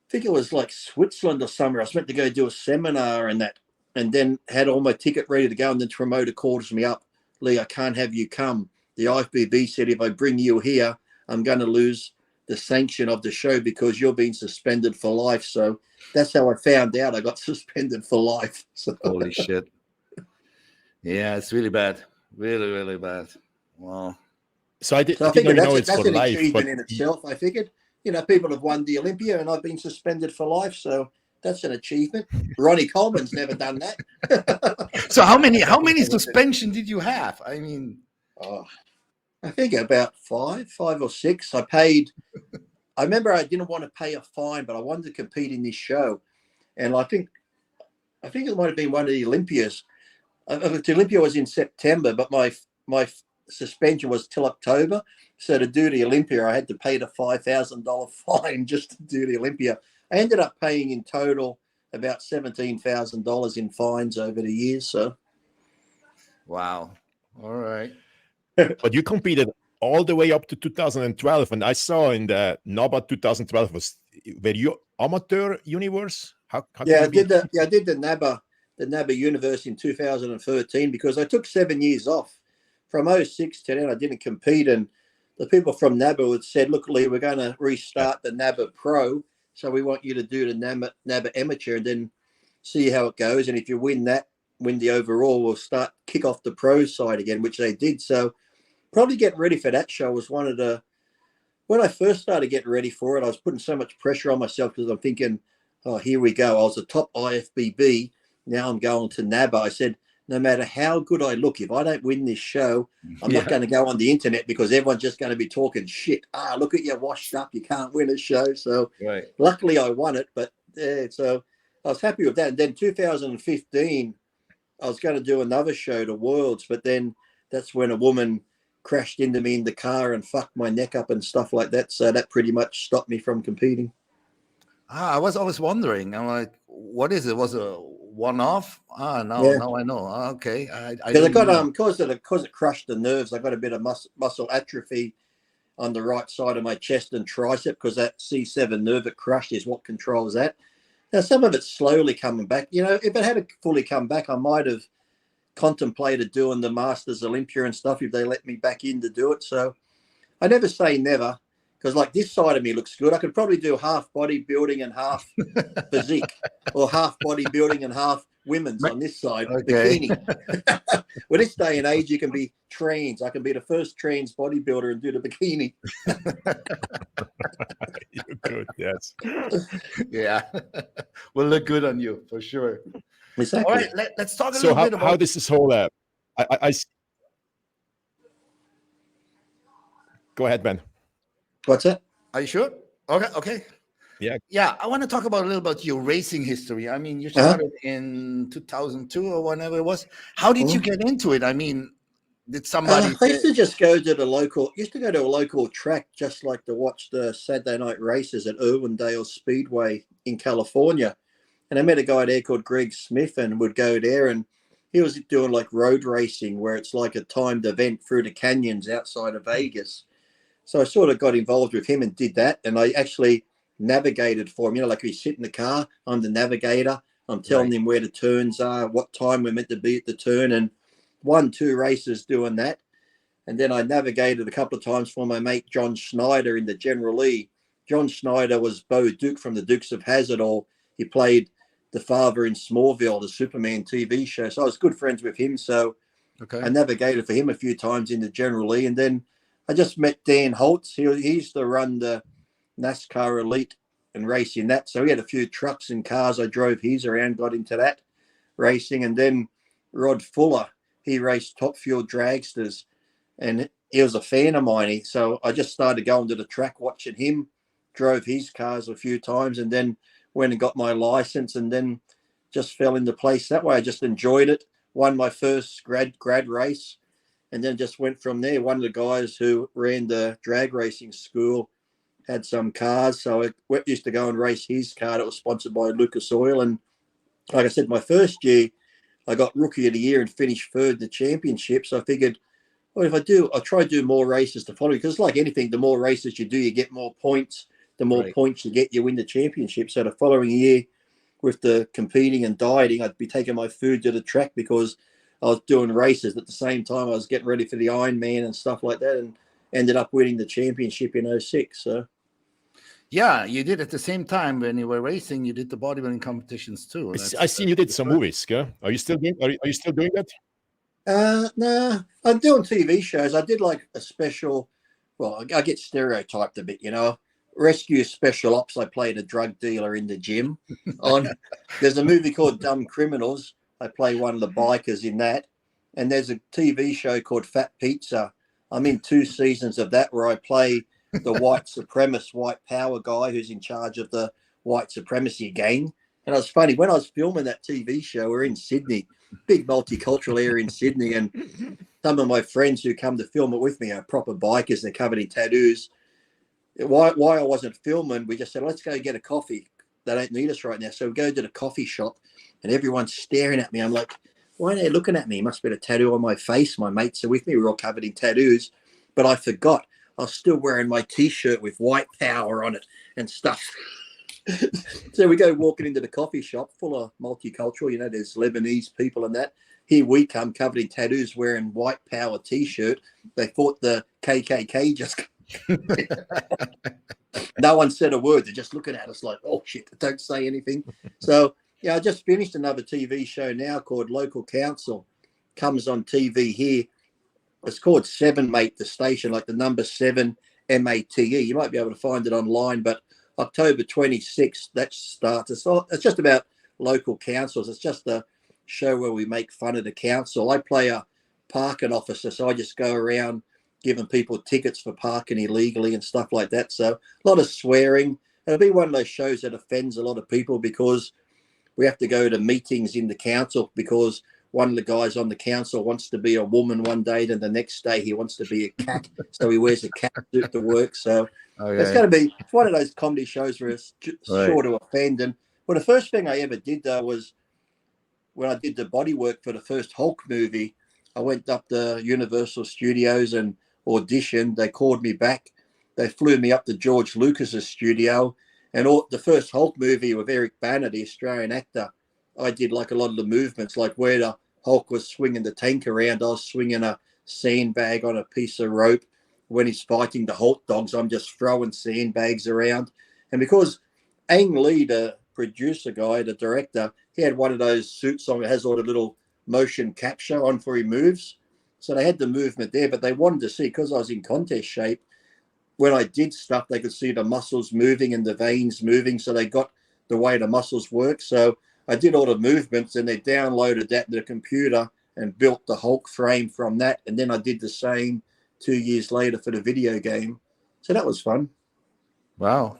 I think it was like Switzerland or somewhere. I was meant to go do a seminar and that, and then had all my ticket ready to go. And then the promoter calls me up, "Lee, I can't have you come. The IFBB said if I bring you here, I'm going to lose the sanction of the show because you're being suspended for life." So that's how I found out I got suspended for life. So. Holy shit. Yeah, it's really bad. Really, really bad. Wow. So I figured that's an achievement in itself. I figured, people have won the Olympia and I've been suspended for life. So that's an achievement. Ronnie Coleman's never done that. So how many suspension did you have? I mean, I think about five or six. I remember I didn't want to pay a fine, but I wanted to compete in this show. And I think it might have been one of the Olympias. The Olympia was in September, but my suspension was till October. So to do the Olympia, I had to pay the $5,000 fine just to do the Olympia. I ended up paying in total about $17,000 in fines over the years. So, Wow. All right. But you competed all the way up to 2012, and I saw in the NABA 2012 were you amateur universe? How yeah, I did the NABA universe in 2013 because I took 7 years off. From 06 to then, I didn't compete, and the people from NABA had said, "Look, Lee, we're going to restart the NABA Pro, so we want you to do the NABA Amateur and then see how it goes. And if you win the overall, we'll kick off the pro side again," which they did. So probably getting ready for that show was when I first started getting ready for it, I was putting so much pressure on myself because I'm thinking, oh, here we go. I was a top IFBB. Now I'm going to NABA. I said, no matter how good I look, if I don't win this show, I'm not going to go on the internet because everyone's just going to be talking shit. Look at you washed up. You can't win a show. So luckily I won it. But so I was happy with that. And then 2015, I was going to do another show, the Worlds. But then that's when a woman crashed into me in the car and fucked my neck up and stuff like that. So that pretty much stopped me from competing. I was always wondering. I'm like, what is it? Was it a one-off? Now I know. Okay, because I got because it crushed the nerves. I got a bit of muscle atrophy on the right side of my chest and tricep because that C7 nerve it crushed is what controls that. Now some of it's slowly coming back. You know, if it had fully come back, I might have contemplated doing the Masters Olympia and stuff if they let me back in to do it. So I never say never. Because like this side of me looks good. I could probably do half bodybuilding and half physique or half bodybuilding and half women's on this side, bikini. With this day and age, you can be trans. I can be the first trans bodybuilder and do the bikini. You're good, yes. Yeah. Will look good on you for sure. Exactly. All right, let's talk a little bit about how this is whole I go ahead, Ben. What's that? Are you sure? Okay. Yeah. I want to talk about a little about your racing history. I mean, you started in 2002 or whenever it was. How did you get into it? I mean, did somebody? I used to just go to a local track, just like to watch the Saturday night races at Irwindale Speedway in California. And I met a guy there called Greg Smith, and would go there, and he was doing like road racing, where it's like a timed event through the canyons outside of Vegas. So I sort of got involved with him and did that. And I actually navigated for him. You know, like we sit in the car, I'm the navigator. I'm telling him where the turns are, what time we're meant to be at the turn, and 1-2 races doing that. And then I navigated a couple of times for my mate John Schneider in the General Lee. John Schneider was Bo Duke from the Dukes of Hazzard, or he played the father in Smallville, the Superman TV show. So I was good friends with him. So I navigated for him a few times in the General Lee. And then I just met Dan Holtz. He used to run the NASCAR Elite and race in that. So he had a few trucks and cars. I drove his around, got into that racing. And then Rod Fuller, he raced Top Fuel dragsters, and he was a fan of mine. So I just started going to the track, watching him, drove his cars a few times, and then went and got my license, and then just fell into place that way. I just enjoyed it. Won my first grad race, and then just went from there. One of the guys who ran the drag racing school had some cars, so I used to go and race his car that was sponsored by Lucas Oil. And like I said, my first year, I got Rookie of the Year and finished third in the championship. So I figured, well, if I do, I'll try to do more races to follow, because like anything, the more races you do, you get more points. The more points you get, you win the championship. So the following year, with the competing and dieting, I'd be taking my food to the track because I was doing races at the same time. I was getting ready for the Ironman and stuff like that, and ended up winning the championship in 06. So, yeah, you did at the same time when you were racing. You did the bodybuilding competitions too. I seen you did some movies. Are you still doing? Are you still doing that? No, I'm doing TV shows. I did like a special. Well, I get stereotyped a bit, you know. Rescue Special Ops. I played a drug dealer in the gym. There's a movie called Dumb Criminals. I play one of the bikers in that. And there's a TV show called Fat Pizza. I'm in 2 seasons of that, where I play the white supremacist, white power guy who's in charge of the white supremacy gang. And it was funny, when I was filming that TV show, we're in Sydney, big multicultural area in Sydney, and some of my friends who come to film it with me are proper bikers. They're covered in tattoos. Why I wasn't filming, we just said, let's go get a coffee. They don't need us right now. So we go to the coffee shop, and everyone's staring at me. I'm like, why are they looking at me? Must be a tattoo on my face. My mates are with me. We're all covered in tattoos. But I forgot. I was still wearing my T-shirt with white power on it and stuff. So we go walking into the coffee shop full of multicultural, you know, there's Lebanese people and that. Here we come covered in tattoos wearing white power T-shirt. They thought the KKK just... No one said a word. They're just looking at us like, oh, shit, don't say anything. So, yeah, I just finished another TV show now called Local Council. Comes on TV here. It's called 7 Mate, the station, like the number 7 MATE. You might be able to find it online, but October 26th, that starts. It's just about local councils. It's just a show where we make fun of the council. I play a parking officer, so I just go around giving people tickets for parking illegally and stuff like that. So a lot of swearing. It'll be one of those shows that offends a lot of people because we have to go to meetings in the council because one of the guys on the council wants to be a woman one day, then the next day he wants to be a cat. So he wears a cat suit to work. So it's going to be one of those comedy shows where it's sure to offend. And well, the first thing I ever did, though, was when I did the body work for the first Hulk movie, I went up to Universal Studios and auditioned. They called me back. They flew me up to George Lucas's studio. And the first Hulk movie with Eric Bana, the Australian actor, I did like a lot of the movements, like where the Hulk was swinging the tank around, I was swinging a sandbag on a piece of rope. When he's fighting the Hulk dogs, I'm just throwing sandbags around. And because Ang Lee, the producer guy, the director, he had one of those suits on that has all the little motion capture on for he moves. So they had the movement there, but they wanted to see, because I was in contest shape, when I did stuff, they could see the muscles moving and the veins moving. So they got the way the muscles work. So I did all the movements and they downloaded that to the computer and built the Hulk frame from that. And then I did the same 2 years later for the video game. So that was fun. Wow.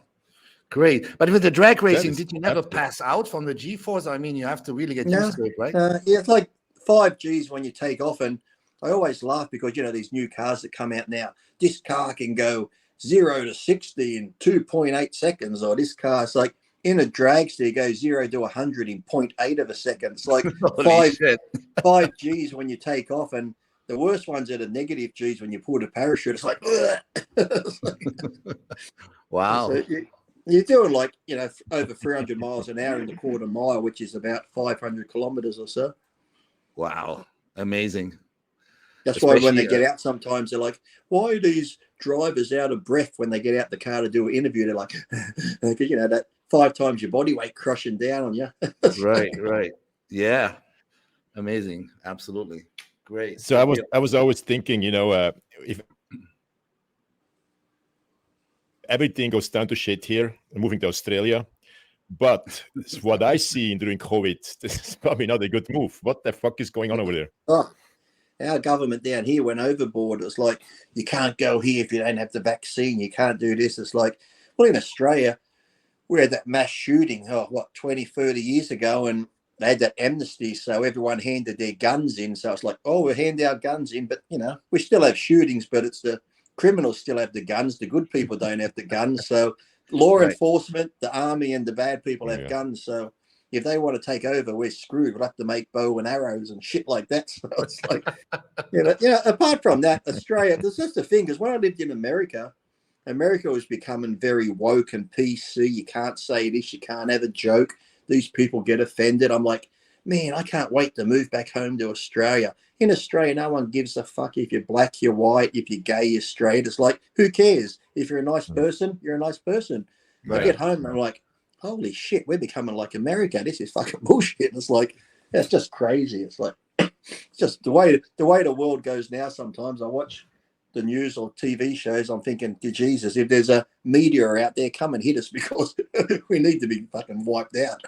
Great. But with the drag racing, did you never pass out from the G-force? I mean, you have to really get used to it, right? Yeah, it's like 5 Gs when you take off. And I always laugh because, you know, these new cars that come out now, this car can go 0 to 60 in 2.8 seconds. Or this car, it's like, in a dragster, you go 0 to 100 in 0.8 of a second. It's like 5 Gs when you take off. And the worst ones are the negative Gs when you pull the parachute. It's like, wow. So you're doing like, you know, over 300 miles an hour in the quarter mile, which is about 500 kilometers or so. Wow. Amazing. That's why when they get out, sometimes they're like, why are these drivers out of breath when they get out the car to do an interview? They're like, you know, that 5 times your body weight crushing down on you. Right. Yeah. Amazing. Absolutely. Great. So I was always thinking, you know, if everything goes down to shit here, moving to Australia, but what I see during COVID, this is probably not a good move. What the fuck is going on over there? Oh, our government down here went overboard. It's like, you can't go here if you don't have the vaccine. You can't do this. It's like, well, in Australia, we had that mass shooting, 20, 30 years ago, and they had that amnesty, so everyone handed their guns in. So it's like, oh, we'll hand our guns in, but, you know, we still have shootings, but it's the criminals still have the guns. The good people don't have the guns. So law enforcement, the army, and the bad people have guns. So if they want to take over, we're screwed. We'll have to make bow and arrows and shit like that. So it's like, apart from that, Australia, there's just a thing, because when I lived in America was becoming very woke and PC. You can't say this, you can't have a joke. These people get offended. I'm like, man, I can't wait to move back home to Australia. In Australia, no one gives a fuck if you're black, you're white, if you're gay, you're straight. It's like, who cares? If you're a nice person, you're a nice person. Right. I get home and I'm like, holy shit, we're becoming like America. This is fucking bullshit. And it's like, it's just crazy. It's like, it's just the way the world goes now. Sometimes I watch the news or TV shows, I'm thinking, Jesus, if there's a meteor out there, come and hit us, because we need to be fucking wiped out.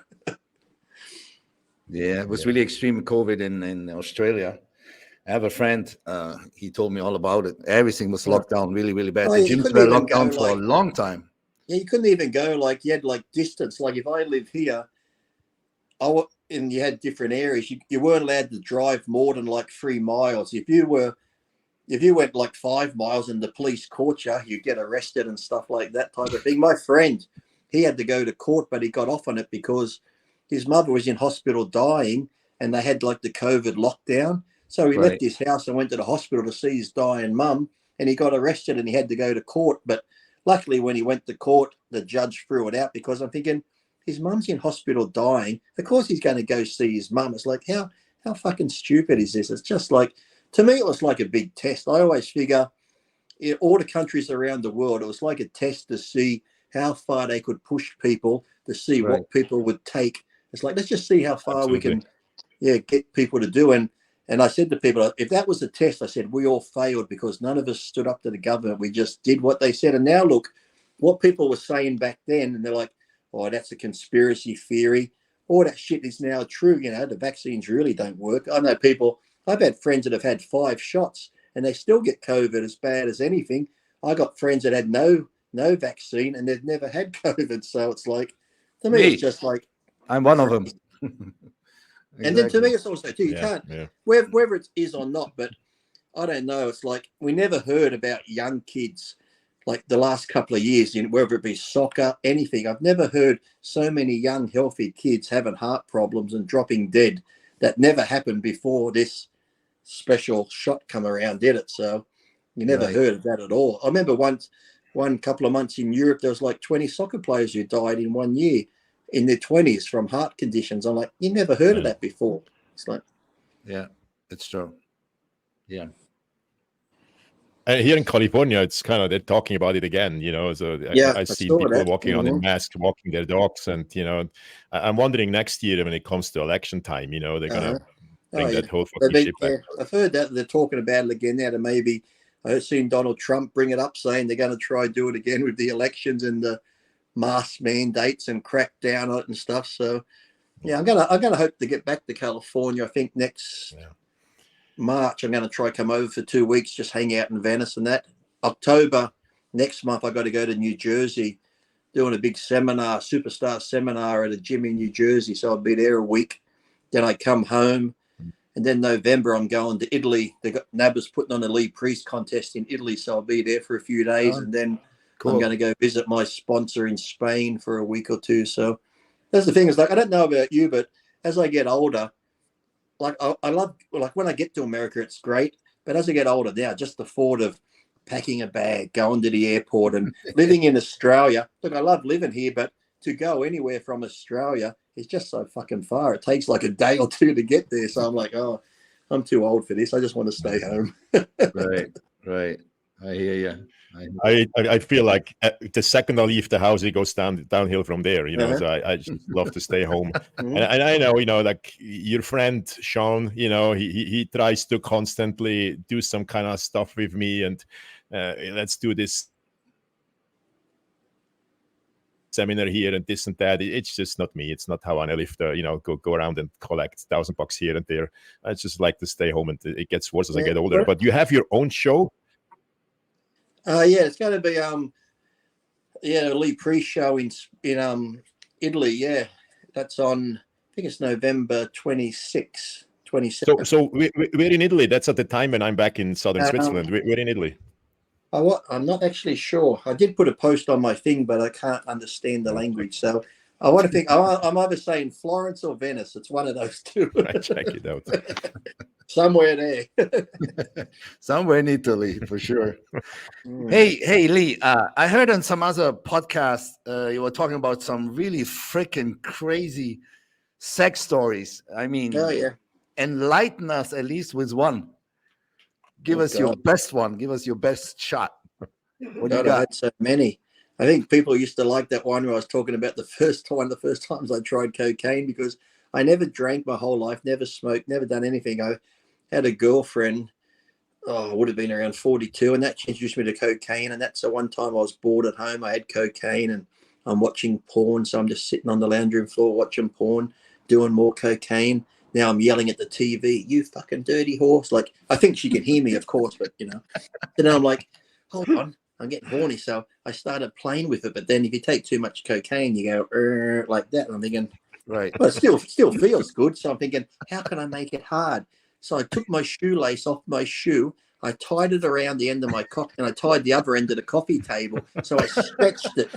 Yeah, it was really extreme COVID in Australia. I have a friend, he told me all about it. Everything was locked down really, really bad. The gyms were locked down for a long time. Yeah, you couldn't even go, like, you had like distance. Like if I live here and you had different areas. You weren't allowed to drive more than like 3 miles. If you went like 5 miles and the police caught you, you get arrested and stuff like that type of thing. My friend, he had to go to court, but he got off on it because his mother was in hospital dying, and they had like the COVID lockdown. So he left his house and went to the hospital to see his dying mum, and he got arrested and he had to go to court. But luckily, when he went to court, the judge threw it out, because I'm thinking, his mum's in hospital dying. Of course he's going to go see his mum. It's like, how fucking stupid is this? It's just like, to me, it was like a big test. I always figure in all the countries around the world, it was like a test to see how far they could push people, to see what people would take. It's like, let's just see how far we can get people to do. And I said to people, if that was a test, I said, we all failed, because none of us stood up to the government. We just did what they said. And now look, what people were saying back then, and they're like, oh, that's a conspiracy theory. All that shit is now true. You know, the vaccines really don't work. I know people, I've had friends that have had 5 shots and they still get COVID as bad as anything. I got friends that had no vaccine and they've never had COVID. So it's like, to me, it's just like, I'm one of them. Exactly. And then to me, it's also too, you can't, whether it is or not, but I don't know. It's like, we never heard about young kids like the last couple of years, whether it be soccer, anything. I've never heard so many young, healthy kids having heart problems and dropping dead. That never happened before this special shot come around, did it? So you never heard of that at all. I remember one couple of months in Europe, there was like 20 soccer players who died in 1 year in their 20s from heart conditions. I'm like, you never heard of that before. It's like, yeah, it's true. Yeah. Here in California, it's kind of, they're talking about it again, you know. So I see people walking on in masks, walking their dogs, and you know, I'm wondering next year when it comes to election time, you know, they're gonna bring that whole fucking shit back. I've heard that they're talking about it again now. To maybe I've seen Donald Trump bring it up, saying they're going to try do it again with the elections and the mask mandates and crack down on it and stuff. So yeah, I'm gonna hope to get back to California. I think next March, I'm going to try come over for 2 weeks, just hang out in Venice and that. October next month, I got to go to New Jersey, doing a big seminar, superstar seminar at a gym in New Jersey. So I'll be there a week. Then I come home, and then November I'm going to Italy. They got NABBA's putting on a Lee Priest contest in Italy, so I'll be there for a few days, and then I'm going to go visit my sponsor in Spain for a week or two. So that's the thing. Is like, I don't know about you, but as I get older, like I love, like when I get to America, it's great. But as I get older now, just the thought of packing a bag, going to the airport, and living in Australia. Look, I love living here, but to go anywhere from Australia is just so fucking far. It takes like a day or two to get there. So I'm like, oh, I'm too old for this. I just want to stay home. Right. I hear you. I feel like the second I leave the house, it goes downhill from there, you know. So I just love to stay home. And I know, you know, like your friend Sean, you know, he tries to constantly do some kind of stuff with me, and let's do this seminar here and this and that. It's just not me. It's not how I live. You know, go around and collect $1,000 here and there. I just like to stay home, and it gets worse as I get older. But you have your own show. It's going to be a Lee Priest show in Italy. Yeah, that's on, I think it's November 26, 27. So we're in Italy. That's at the time when I'm back in southern Switzerland. We're in Italy. I'm not actually sure. I did put a post on my thing, but I can't understand the language. So I want to think. I'm either saying Florence or Venice. It's one of those two. I check it out. Somewhere there. Somewhere in Italy, for sure. Hey, Lee, I heard on some other podcast you were talking about some really freaking crazy sex stories. I mean, enlighten us at least with one. Give us your best one. Give us your best shot. What do you got? I had so many. I think people used to like that one where I was talking about the first times I tried cocaine, because I never drank my whole life, never smoked, never done anything. I had a girlfriend, would have been around 42, and that introduced me to cocaine. And that's the one time I was bored at home. I had cocaine and I'm watching porn. So I'm just sitting on the lounge room floor watching porn, doing more cocaine. Now I'm yelling at the TV, you fucking dirty horse. Like, I think she can hear me, of course, but, you know. Then I'm like, hold on, I'm getting horny. So I started playing with it. But then if you take too much cocaine, you go, like that. And I'm thinking, Right. But it still feels good. So I'm thinking, how can I make it hard? So I took my shoelace off my shoe. I tied it around the end of my coffee, and I tied the other end of the coffee table. So I stretched it.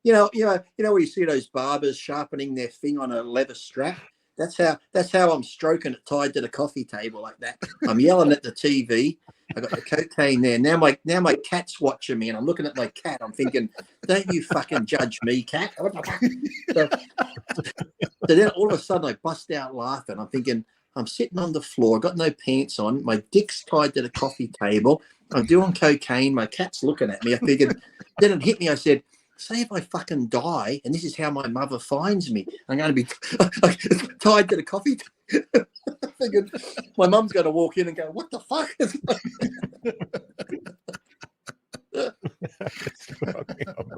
Where you see those barbers sharpening their thing on a leather strap. That's how I'm stroking it, tied to the coffee table like that. I'm yelling at the TV. I got the cocaine there. Now my cat's watching me, and I'm looking at my cat. I'm thinking, don't you fucking judge me, cat. So then all of a sudden I bust out laughing. I'm thinking, I'm sitting on the floor, got no pants on, my dick's tied to the coffee table. I'm doing cocaine. My cat's looking at me. I figured, then it hit me. I said, say if I fucking die, and this is how my mother finds me, I'm going to be tied to the coffee table. I figured my mum's going to walk in and go, what the fuck?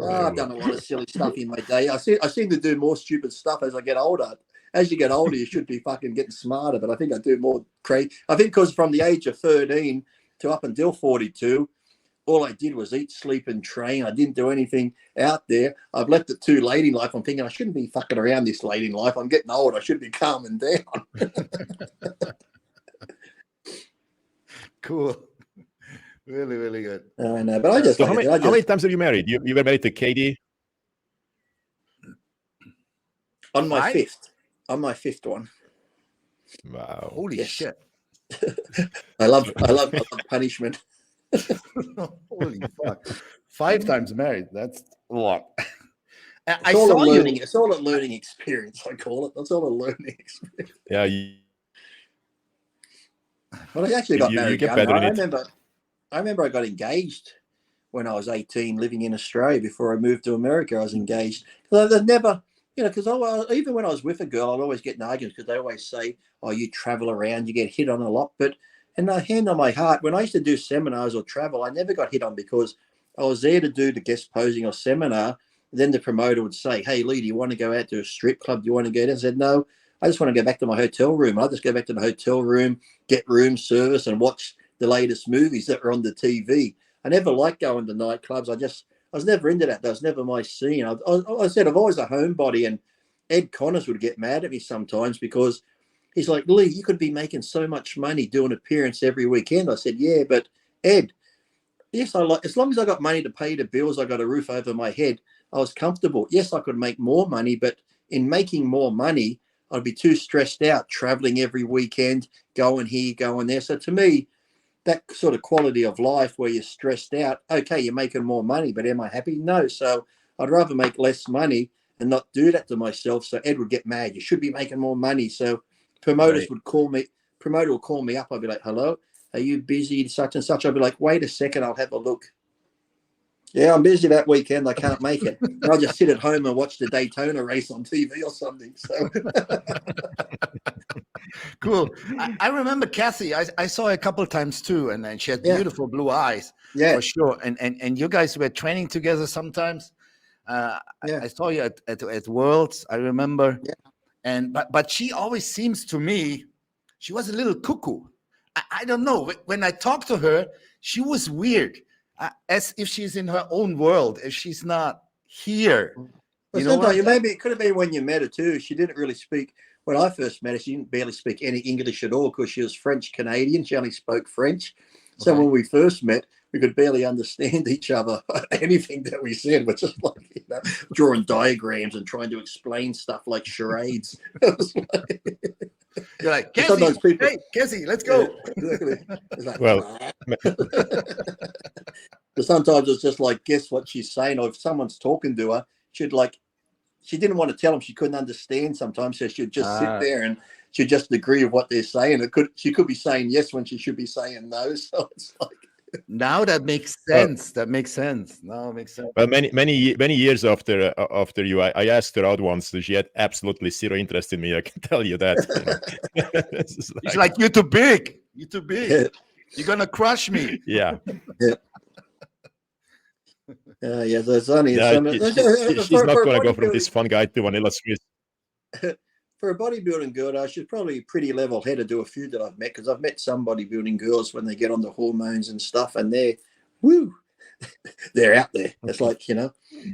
I've done a lot of silly stuff in my day. I seem to do more stupid stuff as I get older. As you get older, you should be fucking getting smarter, but I think I do more crazy. I think because from the age of 13 to up until 42, all I did was eat, sleep, and train. I didn't do anything out there. I've left it too late in life. I'm thinking I shouldn't be fucking around this late in life. I'm getting old. I should be calming down. Cool. Really, really good. I know, but I just. So how many times have you married? You were married to Katie? On my fifth. On my fifth one. Wow. Holy shit. I love punishment. Holy fuck. 5 times married. That's a lot. It's all a learning experience, I call it. That's all a learning experience. Yeah. But I actually got married. You get better in it. I remember I got engaged when I was 18, living in Australia. Before I moved to America, I was engaged. I've never, because even when I was with a girl, I'd always get in arguments because they always say, oh, you travel around, you get hit on a lot. But, and I hand on my heart, when I used to do seminars or travel, I never got hit on because I was there to do the guest posing or seminar. Then the promoter would say, hey, Lee, do you want to go out to a strip club? Do you want to go there? I said, no, I just want to go back to my hotel room. I'll just go back to the hotel room, get room service and watch the latest movies that were on the TV. I never liked going to nightclubs. I was never into that. That was never my scene. I said, I've always a homebody, and Ed Connors would get mad at me sometimes because he's like, Lee, you could be making so much money doing appearance every weekend. I said, yeah, but Ed, yes, as long as I got money to pay the bills, I got a roof over my head, I was comfortable. Yes, I could make more money, but in making more money, I'd be too stressed out traveling every weekend, going here, going there. So to me, that sort of quality of life where you're stressed out, okay, you're making more money, but am I happy? No. So I'd rather make less money and not do that to myself. So Ed would get mad. You should be making more money. So promoters would call me. Promoter will call me up. I'd be like, hello, are you busy? Such and such. I'd be like, wait a second, I'll have a look. Yeah, I'm busy that weekend. I can't make it. And I'll just sit at home and watch the Daytona race on TV or something. So cool. I remember Kathy. I saw her a couple of times too, and then she had beautiful blue eyes. Yeah, for sure. And you guys were training together sometimes. I saw you at Worlds. I remember. Yeah. And but she always seems to me, she was a little cuckoo. I don't know. When I talked to her, she was weird. As if she's in her own world, if she's not here. Well, maybe it could have been when you met her too. She didn't really speak. When I first met her, she didn't barely speak any English at all because she was French Canadian. She only spoke French. So when we first met, we could barely understand each other. Anything that we said was just like, drawing diagrams and trying to explain stuff like charades. You're like, Cassie, let's go. Yeah, exactly. It's like, well, but sometimes it's just like, guess what she's saying, or if someone's talking to her, she didn't want to tell them, she couldn't understand sometimes, so she'd just sit there and she'd just agree with what they're saying. She could be saying yes when she should be saying no. So it's like, now that makes sense. That makes sense. No, it makes sense. Well, many years after you, I asked her out once. So she had absolutely zero interest in me. I can tell you that. She's like, you're too big. You're too big. Yeah. You're gonna crush me. Yeah. Yeah. There's only. She's not gonna go from this fun guy to Vanilla Swiss. For a bodybuilding girl, I should probably pretty level-headed to a few that I've met, because I've met some bodybuilding girls when they get on the hormones and stuff, and they're they're out there. It's like, and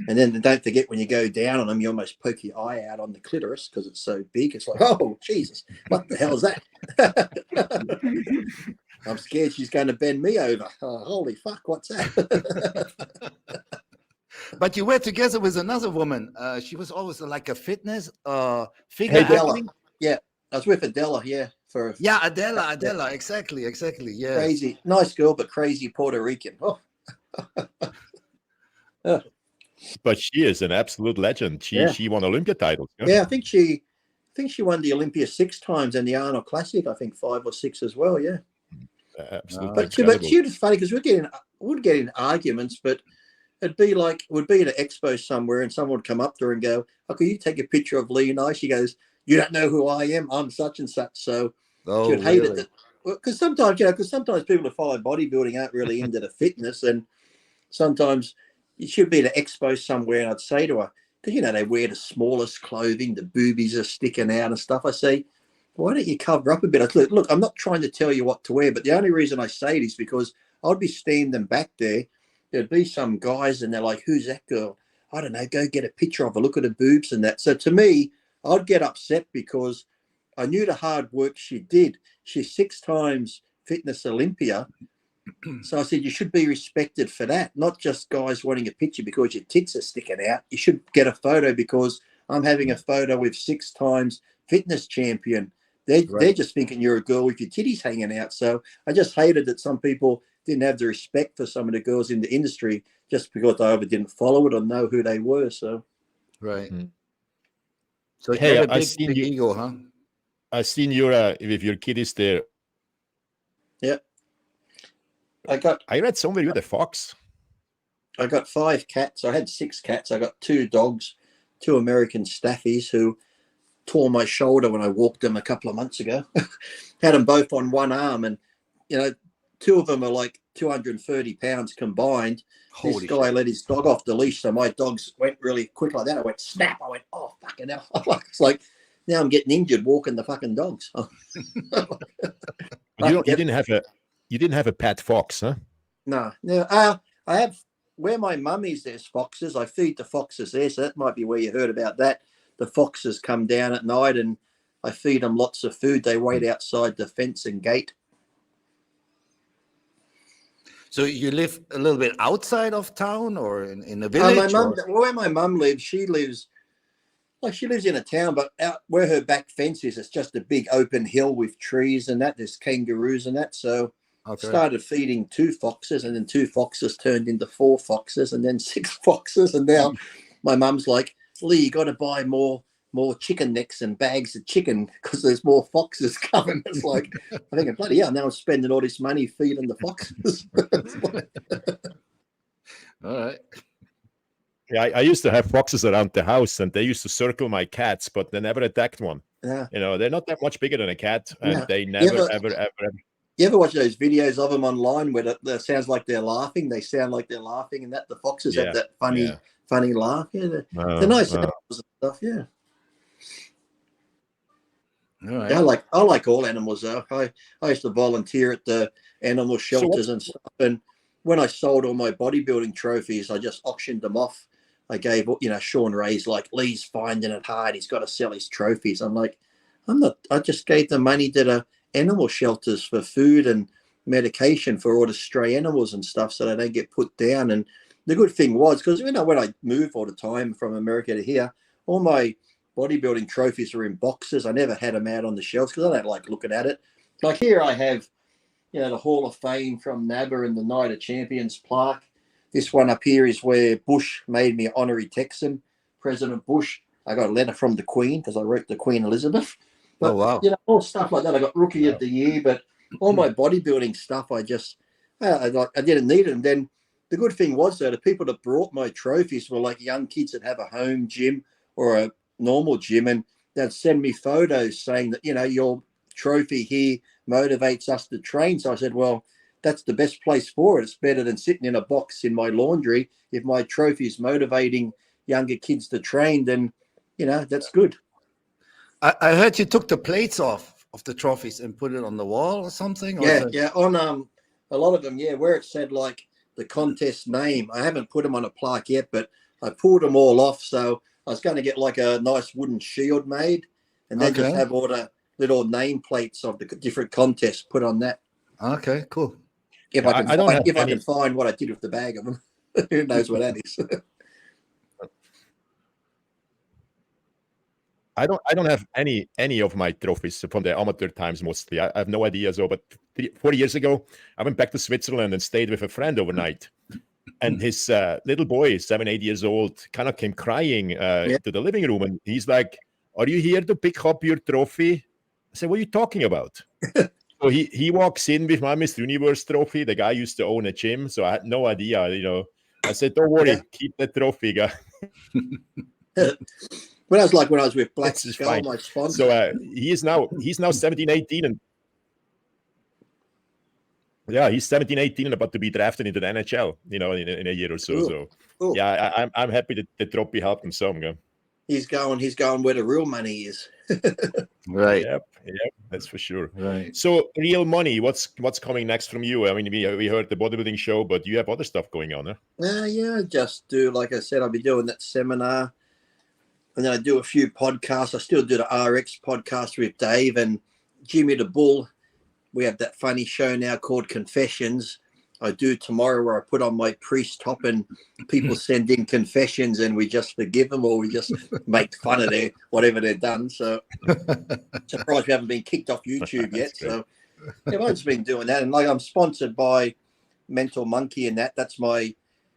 then don't forget when you go down on them, you almost poke your eye out on the clitoris because it's so big. It's like, oh, Jesus, what the hell is that? I'm scared she's going to bend me over. Oh, holy fuck, what's that? But you were together with another woman. She was always like a fitness figure. Hey, Adela. Yeah, I was with Adela, Adela, exactly, yeah. Crazy, nice girl, but crazy Puerto Rican. Oh. But she is an absolute legend. She won Olympia titles. Yeah, I think she won the Olympia 6 times and the Arnold Classic, I think 5 or 6 as well. Yeah, absolutely. But she was funny because we'd get in arguments, but we'd be at an expo somewhere and someone would come up to her and go, "Oh, can you take a picture of Lee and I?" She goes, "You don't know who I am. I'm such and such." So she would hate it. Because sometimes people who follow bodybuilding aren't really into the fitness, and sometimes you should be at an expo somewhere, and I'd say to her, because they wear the smallest clothing, the boobies are sticking out and stuff. I say, why don't you cover up a bit? I said, look, I'm not trying to tell you what to wear, but the only reason I say it is because I'd be standing back there. There'd be some guys, and they're like, "Who's that girl?" I don't know. Go get a picture of her. Look at her boobs and that. So to me, I'd get upset because I knew the hard work she did. She's 6 times fitness Olympia. So I said, you should be respected for that, not just guys wanting a picture because your tits are sticking out. You should get a photo because I'm having a photo with 6 times fitness champion. They're just thinking you're a girl with your titties hanging out. So I just hated that some people didn't have the respect for some of the girls in the industry just because they either didn't follow it or know who they were. So So you have a big ego, huh? I've seen your with your kiddies there. Yeah. I read somewhere you had a fox. I got 5 cats. I had 6 cats. I got 2 dogs, 2 American staffies who tore my shoulder when I walked them a couple of months ago. Had them both on one arm, and 2 of them are like 230 pounds combined. This guy let his dog off the leash, so my dogs went really quick like that. I went snap. I went, oh fucking hell! It's like now I'm getting injured walking the fucking dogs. You didn't have a pet fox, huh? No. I have where my mum is. There's foxes. I feed the foxes there, so that might be where you heard about that. The foxes come down at night, and I feed them lots of food. They wait outside the fence and gate. So you live a little bit outside of town or in a village? Where my mum lives, she lives in a town, but out where her back fence is, it's just a big open hill with trees and that. There's kangaroos and that. So started feeding 2 foxes, and then 2 foxes turned into 4 foxes, and then 6 foxes. And now my mum's like, Lee, you got to buy more chicken necks and bags of chicken because there's more foxes coming. It's like, I think, bloody hell, now I'm spending all this money feeding the foxes. All right. Yeah, I used to have foxes around the house, and they used to circle my cats, but they never attacked one. Yeah. They're not that much bigger than a cat, and they never, ever. You ever watch those videos of them online where it sounds like they're laughing? They sound like they're laughing, and that the foxes have that funny laugh. Yeah, they're nice animals and stuff. Yeah. All right. Yeah, I like all animals though. I used to volunteer at the animal shelters and stuff, and when I sold all my bodybuilding trophies, I just auctioned them off. I gave, Sean Ray's like, Lee's finding it hard. He's got to sell his trophies. I'm like, I'm not. I just gave the money to the animal shelters for food and medication for all the stray animals and stuff, so they don't get put down. And the good thing was, because when I move all the time from America to here, all my bodybuilding trophies were in boxes. I never had them out on the shelves because I don't like looking at it. Like here I have, the Hall of Fame from NABBA and the Night of Champions plaque. This one up here is where Bush made me an honorary Texan, President Bush. I got a letter from the Queen because I wrote to Queen Elizabeth. But, all stuff like that. I got Rookie of the Year, but all my bodybuilding stuff, I didn't need it. And then the good thing was, though, the people that brought my trophies were like young kids that have a home gym or a normal gym, and they'd send me photos saying that, your trophy here motivates us to train. So I said, well, that's the best place for it. It's better than sitting in a box in my laundry. If my trophy is motivating younger kids to train, then, that's good. I heard you took the plates off of the trophies and put it on the wall or something. Yeah, on a lot of them, where it said like the contest name. I haven't put them on a plaque yet, but I pulled them all off. So I was going to get like a nice wooden shield made, and then just have all the little nameplates of the different contests put on that. Okay, cool. If I can find what I did with the bag of them, who knows what that is. I don't have any of my trophies from the amateur times mostly. I have no idea. So, but 4 years ago, I went back to Switzerland and stayed with a friend overnight. And his little boy, 7, 8 years old, kind of came crying to the living room. And he's like, "Are you here to pick up your trophy?" I said, "What are you talking about?" So he walks in with my Mr. Universe trophy. The guy used to own a gym, so I had no idea. I said, "Don't worry, keep the trophy, guy." Well, that's like when I was with Black Skull, my sponsor. So he's now 17, 18, and he's 17, 18 and about to be drafted into the NHL, in a year or so. Cool. So cool. I'm happy that the trophy helped him some. He's going where the real money is. Right. Yep, that's for sure. Right. So real money, what's coming next from you? I mean, we heard the bodybuilding show, but you have other stuff going on, huh? Yeah, just do, like I said, I'll be doing that seminar. And then I do a few podcasts. I still do the RX podcast with Dave and Jimmy the Bull. We have that funny show now called Confessions. I do tomorrow where I put on my priest top and people send in confessions and we just forgive them or we just make fun of whatever they've done. So surprised we haven't been kicked off YouTube yet. So I've just been doing that. And like I'm sponsored by Mental Monkey and that's my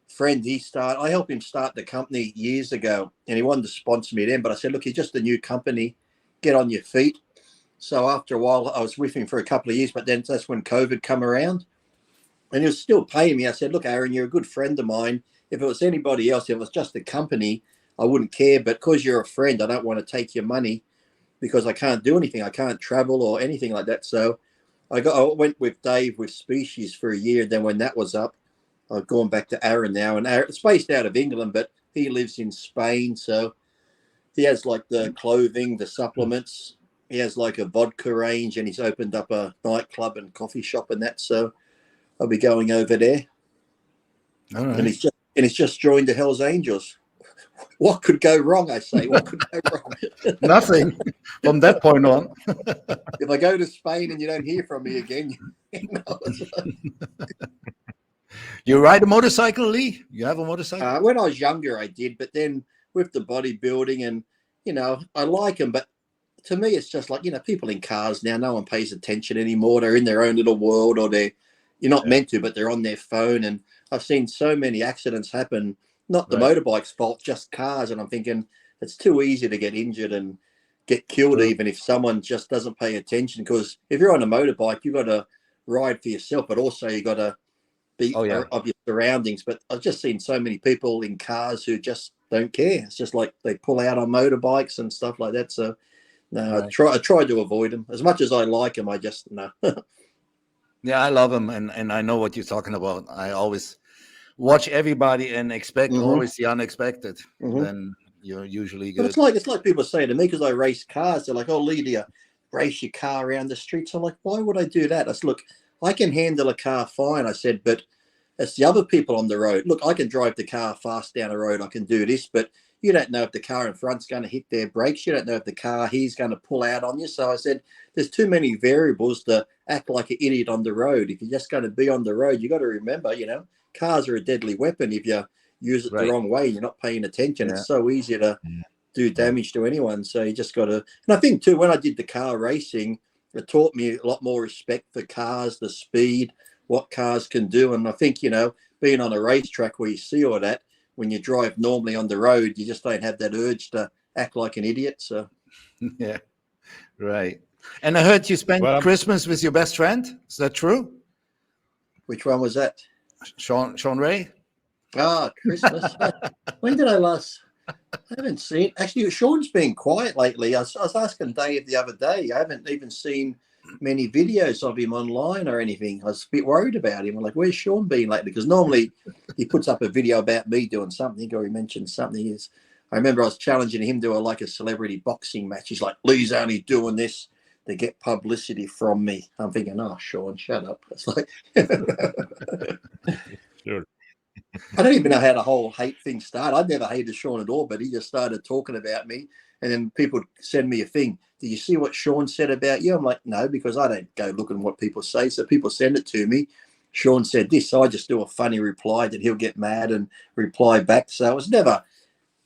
friend. I helped him start the company years ago and he wanted to sponsor me then, but I said, look, you're just a new company, get on your feet. So after a while I was with him for a couple of years, but then that's when COVID come around and he was still paying me. I said, look, Aaron, you're a good friend of mine. If it was anybody else, if it was just a company, I wouldn't care, but because you're a friend, I don't want to take your money because I can't do anything. I can't travel or anything like that. So I went with Dave with Species for a year. Then when that was up, I've gone back to Aaron now, and Aaron's based out of England, but he lives in Spain. So he has like the clothing, the supplements. He has like a vodka range, and he's opened up a nightclub and coffee shop and that. So I'll be going over there. All right. And he's just joined the Hells Angels. What could go wrong? I say, what could go wrong? Nothing from that point on. If I go to Spain and you don't hear from me again, You ride a motorcycle, Lee? You have a motorcycle? When I was younger, I did, but then with the bodybuilding and, I like them, but to me, it's just like, people in cars now, no one pays attention anymore. They're in their own little world or you're not meant to, but they're on their phone. And I've seen so many accidents happen, not the motorbike's fault, just cars. And I'm thinking it's too easy to get injured and get killed, even if someone just doesn't pay attention. Because if you're on a motorbike, you've got to ride for yourself, but also you got to be of your surroundings. But I've just seen so many people in cars who just don't care. It's just like they pull out on motorbikes and stuff like that. So no, I try to avoid them as much as I like them. I just no. Yeah, I love them, and I know what you're talking about. I always watch everybody and expect always the unexpected. Then you're usually good. But it's like people say to me, because I race cars, they're like, "Oh, Lee, do you race your car around the streets?" I'm like, "Why would I do that?" I said, "Look, I can handle a car fine." I said, "But it's the other people on the road. Look, I can drive the car fast down the road. I can do this, but you don't know if the car in front's going to hit their brakes. You don't know if the car he's going to pull out on you." So I said, there's too many variables to act like an idiot on the road. If you're just going to be on the road, you got to remember, cars are a deadly weapon. If you use it the wrong way, you're not paying attention. It's so easy to do damage to anyone. So you just got to, and I think too, when I did the car racing, it taught me a lot more respect for cars, the speed, what cars can do. And I think, being on a racetrack where you see all that, when you drive normally on the road, you just don't have that urge to act like an idiot. So, yeah, right. And I heard you spent Christmas with your best friend. Is that true? Which one was that? Sean Ray? Christmas. When did I last? I haven't seen. Actually, Sean's been quiet lately. I was asking Dave the other day. I haven't even seen many videos of him online or anything. I was a bit worried about him. I'm like, where's Sean been lately? Because normally he puts up a video about me doing something or he mentions something. I remember I was challenging him to a celebrity boxing match. He's like, Lee's only doing this to get publicity from me. I'm thinking, oh, Sean, shut up. It's like, Sure. I don't even know how the whole hate thing started. I'd never hated Sean at all, but he just started talking about me. And then people send me a thing. Did you see what Sean said about you? I'm like, no, because I don't go looking at what people say. So people send it to me. Sean said this. So I just do a funny reply that he'll get mad and reply back. So it was never,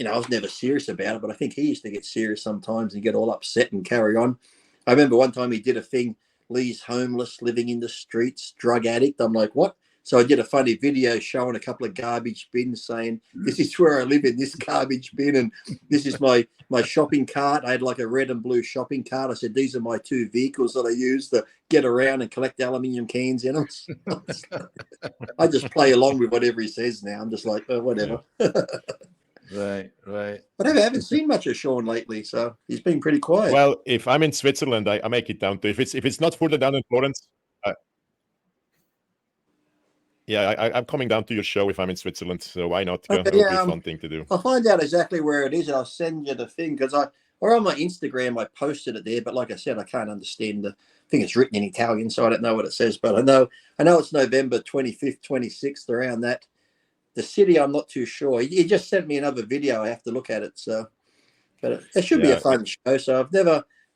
I was never serious about it. But I think he used to get serious sometimes and get all upset and carry on. I remember one time he did a thing, Lee's homeless, living in the streets, drug addict. I'm like, what? So I did a funny video showing a couple of garbage bins saying, this is where I live, in this garbage bin. And this is my shopping cart. I had like a red and blue shopping cart. I said, these are my two vehicles that I use to get around and collect aluminium cans in them. I just play along with whatever he says now. I'm just like, oh, whatever. Right. But I haven't seen much of Sean lately, so he's been pretty quiet. Well, if I'm in Switzerland, I make it down to, if it's not further down in Florence, I'm coming down to your show if I'm in Switzerland. So why not go? Okay, It would be a fun thing to do. I'll find out exactly where it is. I'll send you the thing because or on my Instagram, I posted it there. But like I said, I can't understand the thing. It's written in Italian, so I don't know what it says. But I know it's November 25th, 26th, around that. The city, I'm not too sure. He just sent me another video. I have to look at it. So, but it should be a fun show. So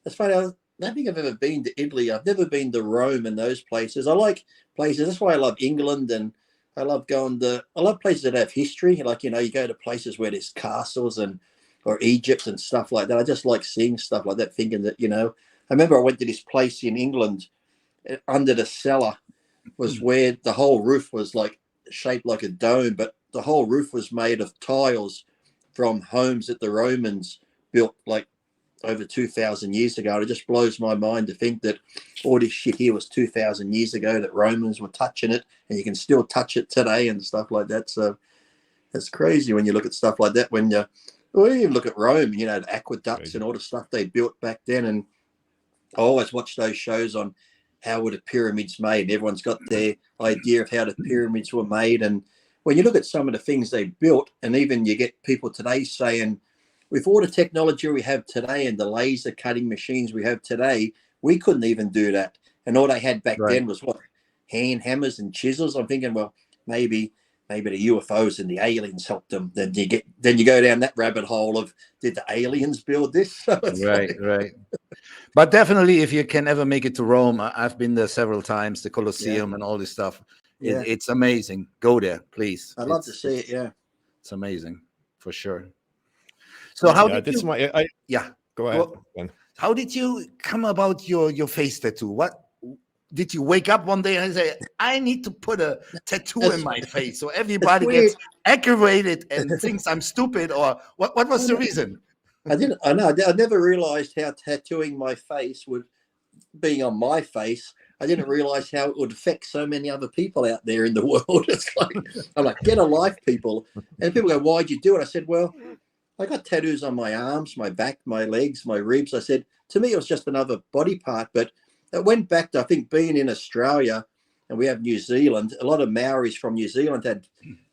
it's funny. I don't think I've ever been to Italy. I've never been to Rome and those places. I like places. That's why I love England, and I love I love places that have history. Like, you go to places where there's castles or Egypt and stuff like that. I just like seeing stuff like that, thinking that, I remember I went to this place in England, under the cellar was where the whole roof was like shaped like a dome, but the whole roof was made of tiles from homes that the Romans built like over 2,000 years ago. It just blows my mind to think that all this shit here was 2,000 years ago, that Romans were touching it, and you can still touch it today and stuff like that. So that's crazy when you look at stuff like that. When you even look at Rome, the aqueducts and all the stuff they built back then. And I always watch those shows on how were the pyramids made. Everyone's got their idea of how the pyramids were made. And when you look at some of the things they built, and even you get people today saying, with all the technology we have today and the laser cutting machines we have today, we couldn't even do that. And all they had back then was what? Hand hammers and chisels. I'm thinking, well, maybe the UFOs and the aliens helped them. Then you go down that rabbit hole of, did the aliens build this? Right. But definitely, if you can ever make it to Rome, I've been there several times, the Colosseum and all this stuff. It's amazing. Go there, please. I'd love to see it. Yeah, it's amazing for sure. So how did you? Go ahead. Well, how did you come about your face tattoo? What did you wake up one day and say, I need to put a tattoo in my face so everybody gets aggravated and thinks I'm stupid? Or what was the reason? I never realized how tattooing my face being on my face, I didn't realize how it would affect so many other people out there in the world. It's like, I'm like, get a life, people. And people go, why'd you do it? I said, well, I got tattoos on my arms, my back, my legs, my ribs. I said, to me, it was just another body part. But it went back to, I think, being in Australia, and we have New Zealand. A lot of Maoris from New Zealand had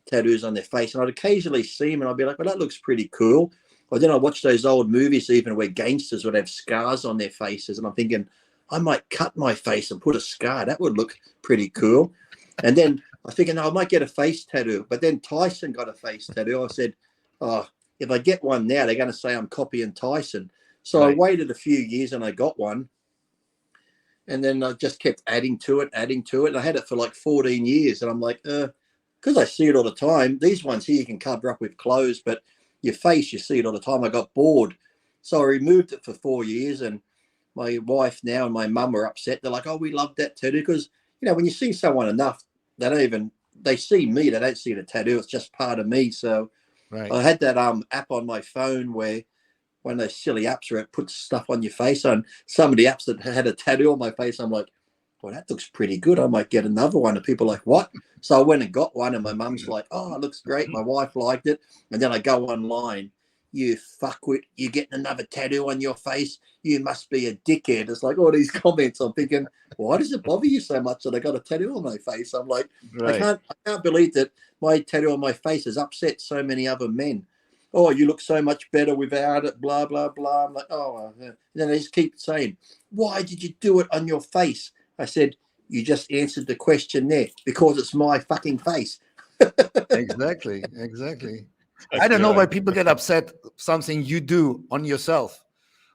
tattoos on their face. And I'd occasionally see them, and I'd be like, well, that looks pretty cool. Or then I watch those old movies even where gangsters would have scars on their faces. And I'm thinking, I might cut my face and put a scar. That would look pretty cool. And then I was thinking, I might get a face tattoo. But then Tyson got a face tattoo. I said, if I get one now, they're going to say I'm copying Tyson. So I waited a few years and I got one. And then I just kept adding to it. And I had it for like 14 years. And I'm like, because I see it all the time. These ones here you can cover up with clothes, but your face, you see it all the time. I got bored. So I removed it for 4 years. And my wife now and my mum are upset. They're like, oh, we love that tattoo. Because, when you see someone enough, they see me. They don't see the tattoo. It's just part of me. So I had that app on my phone where one of those silly apps where it puts stuff on your face. And some of the apps that had a tattoo on my face, I'm like, well, that looks pretty good. I might get another one. And people are like, what? So I went and got one, and my mum's like, oh, it looks great. My wife liked it. And then I go online, you fuckwit, you're getting another tattoo on your face. You must be a dickhead. It's like all these comments. I'm thinking, why does it bother you so much that I got a tattoo on my face? I'm like, I can't believe that my tattoo on my face has upset so many other men. Oh, you look so much better without it, blah, blah, blah. I'm like, oh. And then they just keep saying, why did you do it on your face? I said, you just answered the question there, because it's my fucking face. Exactly. I don't know why people get upset something you do on yourself,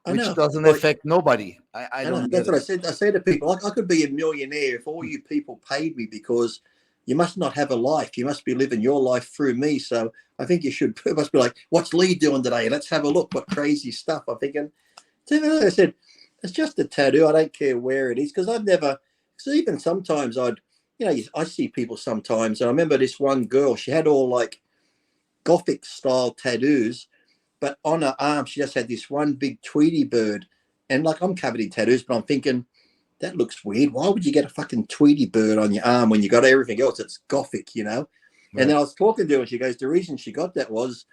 I which know. doesn't Well, affect nobody. I I know. don't get That's what it. I said. I say to people, I could be a millionaire if all you people paid me, because you must not have a life. You must be living your life through me. So I think you should, it must be like, what's Lee doing today? Let's have a look. What crazy stuff. I'm thinking, I said, it's just a tattoo. I don't care where it is, because I've never, so even sometimes I see people sometimes. And I remember this one girl, she had all like Gothic style tattoos, but on her arm, she just had this one big Tweety bird. And like, I'm covered in tattoos, but I'm thinking, that looks weird. Why would you get a fucking Tweety bird on your arm when you got everything else that's Gothic, you know? Right. And then I was talking to her, and she goes, the reason she got that was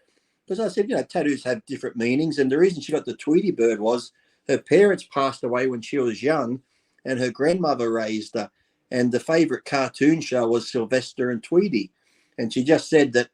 because I said, tattoos have different meanings. And the reason she got the Tweety bird was her parents passed away when she was young, and her grandmother raised her. And the favorite cartoon show was Sylvester and Tweety. And she just said that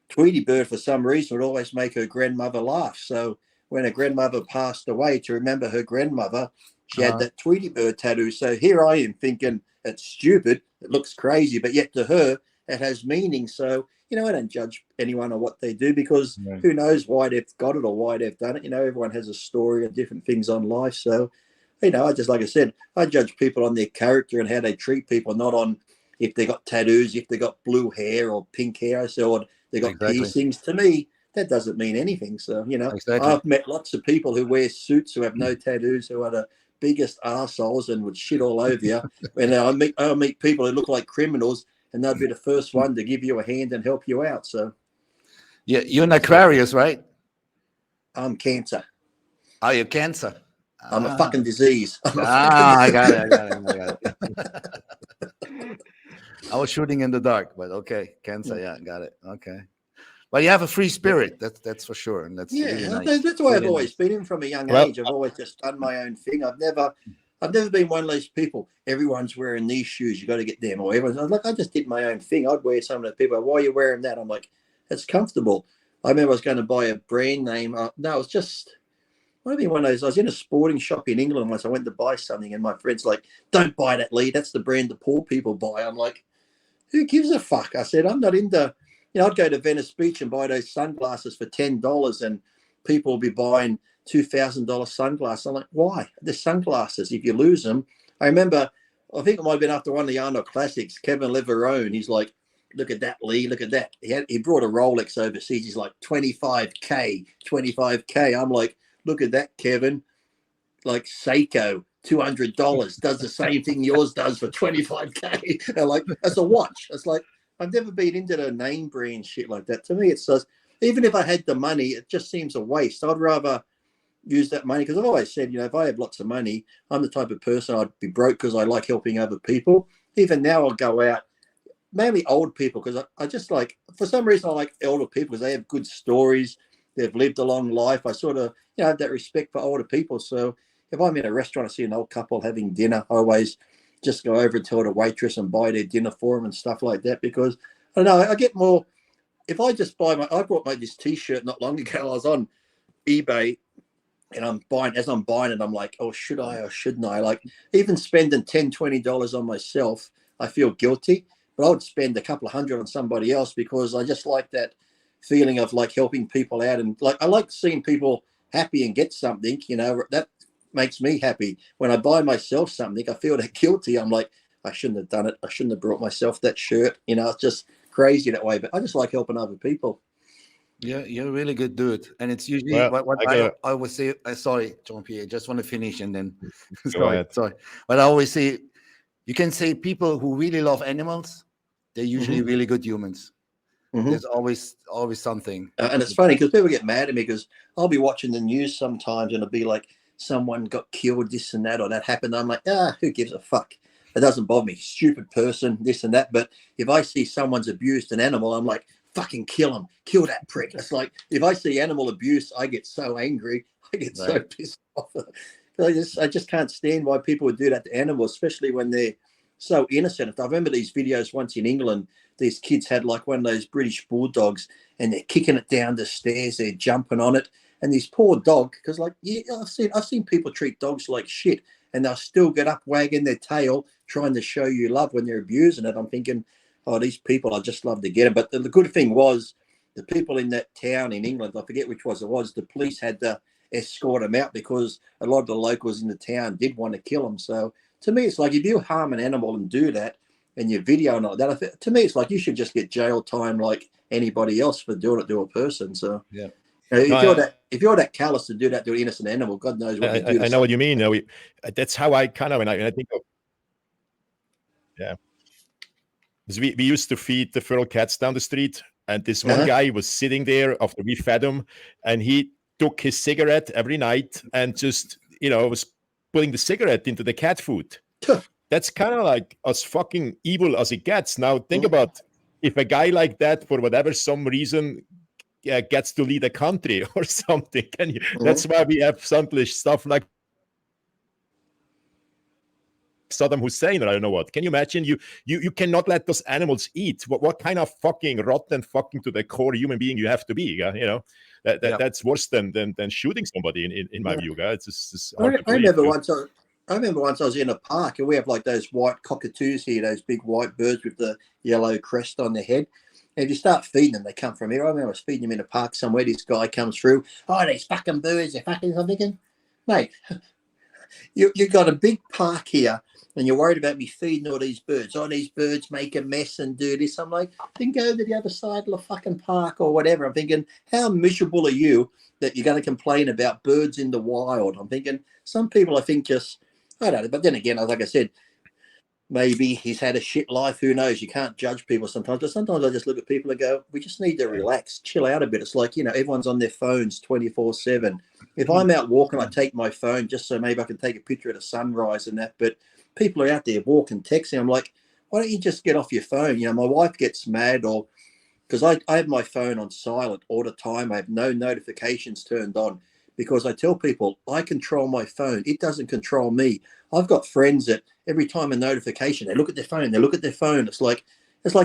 Tweety bird, for some reason, would always make her grandmother laugh. So when her grandmother passed away, to remember her grandmother, she had that Tweety bird tattoo. So here I am thinking it's stupid, it looks crazy, but yet to her it has meaning. So I don't judge anyone on what they do, because who knows why they've got it or why they've done it. Everyone has a story and different things on life. So I just, like I said, I judge people on their character and how they treat people, not on if they got tattoos, if they got blue hair or pink hair. So they got piercings. To me, that doesn't mean anything. So, I've met lots of people who wear suits who have no tattoos, who are the biggest arseholes and would shit all over you. And I meet people who look like criminals, and they'll be the first one to give you a hand and help you out. So, yeah, you're an Aquarius, right? I'm Cancer. Oh, you're Cancer. I'm a fucking disease. I got it. I was shooting in the dark, but okay, Cancer. Yeah, got it. Okay. Well, you have a free spirit. That's for sure, and that's really nice. That's why I've always been in from a young age. I've always just done my own thing. I've never been one of those people. Everyone's wearing these shoes. You got to get them, or everyone's like, I just did my own thing. I'd wear some of the people. Why are you wearing that? I'm like, it's comfortable. I remember I was going to buy a brand name. No, it was just. One of those. I was in a sporting shop in England once. I went to buy something, and my friend's like, "Don't buy that, Lee. That's the brand the poor people buy." I'm like, "Who gives a fuck?" I said, "I'm not into." I'd go to Venice Beach and buy those sunglasses for $10, and people will be buying $2,000 sunglasses. I'm like, why? They're sunglasses. If you lose them, I remember. I think it might have been after one of the Arnold Classics. Kevin Leverone, he's like, "Look at that, Lee. Look at that." He brought a Rolex overseas. He's like, 25K, 25K. I'm like, look at that, Kevin. Like Seiko, $200 does the same thing yours does for 25K. And like, that's a watch. It's like, I've never been into the name brand shit like that. To me, it's just, even if I had the money, it just seems a waste. I'd rather use that money, because I've always said, if I have lots of money, I'm the type of person I'd be broke because I like helping other people. Even now, I'll go out, mainly old people, because I just like, for some reason, I like older people because they have good stories. They've lived a long life. I sort of, have that respect for older people. So if I'm in a restaurant, I see an old couple having dinner, I always just go over and tell the waitress and buy their dinner for them and stuff like that, because I don't know, I get more, if I just buy I bought this t-shirt not long ago. I was on eBay and I'm buying it, I'm like, oh, should I or shouldn't I? Like, even spending $10-20 on myself, I feel guilty, but I would spend a couple of hundred on somebody else, because I just like that feeling of like helping people out, and like I like seeing people happy and get something, that makes me happy. When I buy myself something, I feel that guilty. I'm like, I shouldn't have done it. I shouldn't have brought myself that shirt. It's just crazy that way, but I just like helping other people. Yeah, you're a really good dude, and it's usually what I would say. Sorry, Jean-Pierre, just want to finish and then sorry. But I always say, you can say people who really love animals, they're usually really good humans. There's always something. And it's funny because people get mad at me because I'll be watching the news sometimes and it'll be like, someone got killed, this and that, or that happened. I'm like, who gives a fuck? It doesn't bother me. Stupid person, this and that. But if I see someone's abused an animal, I'm like, fucking kill him. Kill that prick. It's like, if I see animal abuse, I get so angry. I get so pissed off. I just can't stand why people would do that to animals, especially when they're so innocent. I remember these videos once in England. These kids had like one of those British bulldogs, and they're kicking it down the stairs. They're jumping on it, and this poor dog, because like, I've seen people treat dogs like shit, and they'll still get up wagging their tail, trying to show you love when they're abusing it. I'm thinking, oh, these people, I just love to get them. But the good thing was the people in that town in England, I forget which it was, the police had to escort them out because a lot of the locals in the town did want to kill them. So to me, it's like if you harm an animal and do that and you video and all that, to me, it's like you should just get jail time like anybody else for doing it to a person. So yeah. If you're that callous to do that to an innocent animal, God knows what you do. I know what you mean. That's how I kind of, when I think of, yeah. Because we used to feed the feral cats down the street, and this one guy was sitting there after we fed him, and he took his cigarette every night and just, was putting the cigarette into the cat food. That's kind of like as fucking evil as it gets. Now think about if a guy like that, for whatever some reason, gets to lead a country or something. That's why we have stuff like Saddam Hussein, or I don't know what. Can you imagine? You cannot let those animals eat. What kind of fucking rotten fucking to the core human being you have to be? That's worse than shooting somebody in my view. It's just I remember once I was in a park and we have like those white cockatoos here, those big white birds with the yellow crest on their head. And if you start feeding them, they come from here. I remember I was feeding them in a park somewhere. This guy comes through. Oh, these fucking birds, they're fucking. I'm thinking, mate, you got a big park here and you're worried about me feeding all these birds. Oh, these birds make a mess and do this. I'm like, then go to the other side of the fucking park or whatever. I'm thinking, how miserable are you that you're going to complain about birds in the wild? I'm thinking, some people, I think, just, I don't know. But then again, like I said, maybe he's had a shit life. Who knows? You can't judge people sometimes. But sometimes I just look at people and go, we just need to relax, chill out a bit. It's like, everyone's on their phones 24/7. If I'm out walking, I take my phone just so maybe I can take a picture of the sunrise and that. But people are out there walking, texting. I'm like, why don't you just get off your phone? My wife gets mad because I have my phone on silent all the time. I have no notifications turned on because I tell people I control my phone. It doesn't control me. I've got friends that every time a notification, they look at their phone. It's like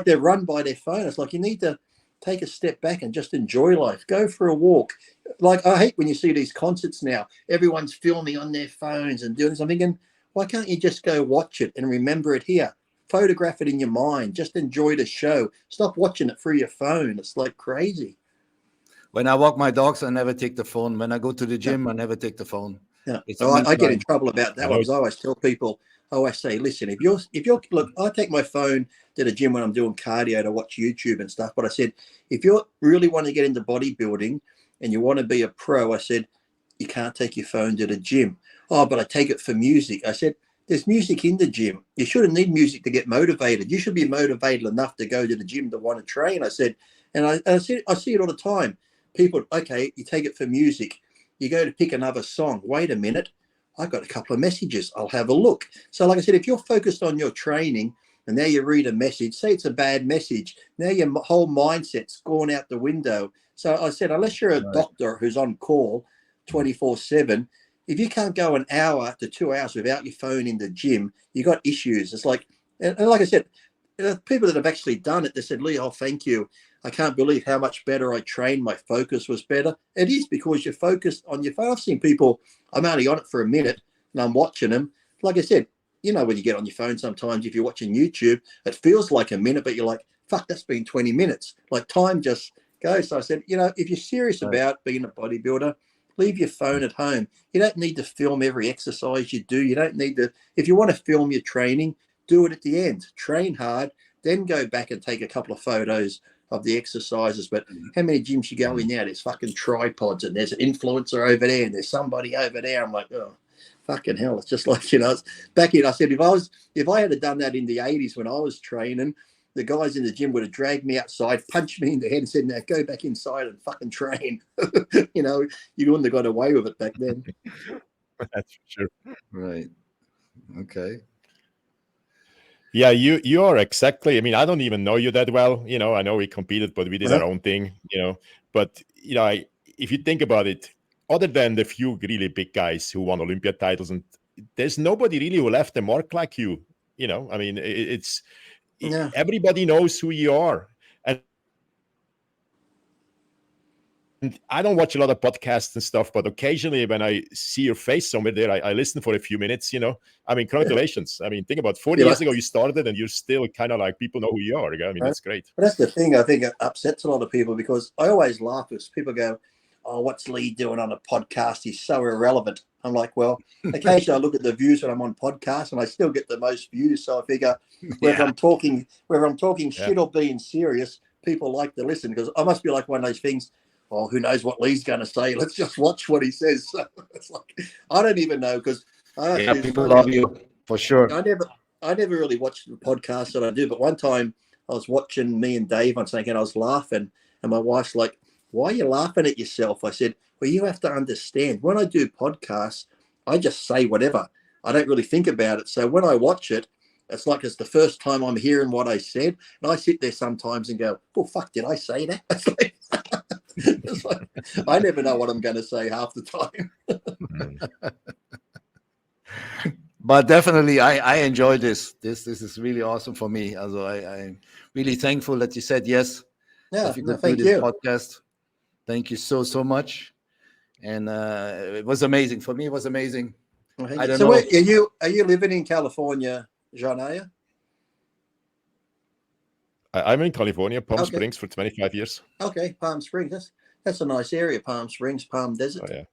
they're run by their phone. It's like you need to take a step back and just enjoy life. Go for a walk. Like I hate when you see these concerts now. Everyone's filming on their phones and doing this. I'm thinking, why can't you just go watch it and remember it here? Photograph it in your mind. Just enjoy the show. Stop watching it through your phone. It's like crazy. When I walk my dogs, I never take the phone. When I go to the gym, I never take the phone. Yeah. I get in trouble about that. I always tell people, I always say, listen, if you're look, I take my phone to the gym when I'm doing cardio to watch YouTube and stuff. But I said, if you really want to get into bodybuilding and you want to be a pro, I said, you can't take your phone to the gym. Oh, but I take it for music. I said, there's music in the gym. You shouldn't need music to get motivated. You should be motivated enough to go to the gym to want to train. I said, and I see it all the time. People, okay, you take it for music. You go to pick another song. Wait a minute. I've got a couple of messages. I'll have a look. So like I said, if you're focused on your training and now you read a message, say it's a bad message, now your whole mindset's gone out the window. So I said, unless you're a doctor who's on call 24/7, if you can't go an hour to 2 hours without your phone in the gym, you got issues. It's like, and like I said, people that have actually done it, they said, Lee, oh, thank you. I can't believe how much better I trained. My focus was better. It is because you're focused on your phone. I've seen people, I'm only on it for a minute and I'm watching them. Like I said, when you get on your phone sometimes, if you're watching YouTube, it feels like a minute, but you're like, fuck, that's been 20 minutes. Like time just goes. So I said, if you're serious about being a bodybuilder, leave your phone at home. You don't need to film every exercise you do. You don't need to, if you want to film your training, do it at the end. Train hard, then go back and take a couple of photos of the exercises. But how many gyms you go in now? There's fucking tripods and there's an influencer over there and there's somebody over there. I'm like, oh, fucking hell. It's just like, back in, I said, if I had done that in the 80s when I was training, the guys in the gym would have dragged me outside, punched me in the head and said, now go back inside and fucking train. You wouldn't have got away with it back then. That's for sure. Right. Okay. Yeah, you are exactly. I mean, I don't even know you that well. I know we competed, but we did our own thing. But if you think about it, other than the few really big guys who won Olympiad titles, and there's nobody really who left a mark like you. I mean, it's everybody knows who you are, and I don't watch a lot of podcasts and stuff, but occasionally when I see your face somewhere there, I listen for a few minutes, you know. I mean, congratulations. I mean, think about 40 years ago you started and you're still kind of like, people know who you are. I mean, that's great. But that's the thing I think it upsets a lot of people, because I always laugh as people go, oh, what's Lee doing on a podcast? He's so irrelevant. I'm like, well, occasionally I look at the views when I'm on podcasts and I still get the most views. So I figure whether I'm talking shit or being serious, people like to listen, because I must be like one of those things. Oh, who knows what Lee's going to say? Let's just watch what he says. So it's like, I don't even know, because people love you for sure. I never really watched the podcasts that I do, but one time I was watching me and Dave on something and I was laughing, and my wife's like, why are you laughing at yourself? I said, well, you have to understand, when I do podcasts, I just say whatever. I don't really think about it. So when I watch it, it's like it's the first time I'm hearing what I said. And I sit there sometimes and go, oh, fuck, did I say that? It's like, I never know what I'm going to say half the time. But definitely, I enjoy this. This is really awesome for me. Also, I'm really thankful that you said yes. Yeah, if you could thank do this you. podcast. Thank you so much. And it was amazing. For me, it was amazing. Well, I don't know. Are you living in California, Jean, are you? I'm in California, Palm Springs, for 25 years. Okay, Palm Springs. That's a nice area, Palm Springs, Palm Desert.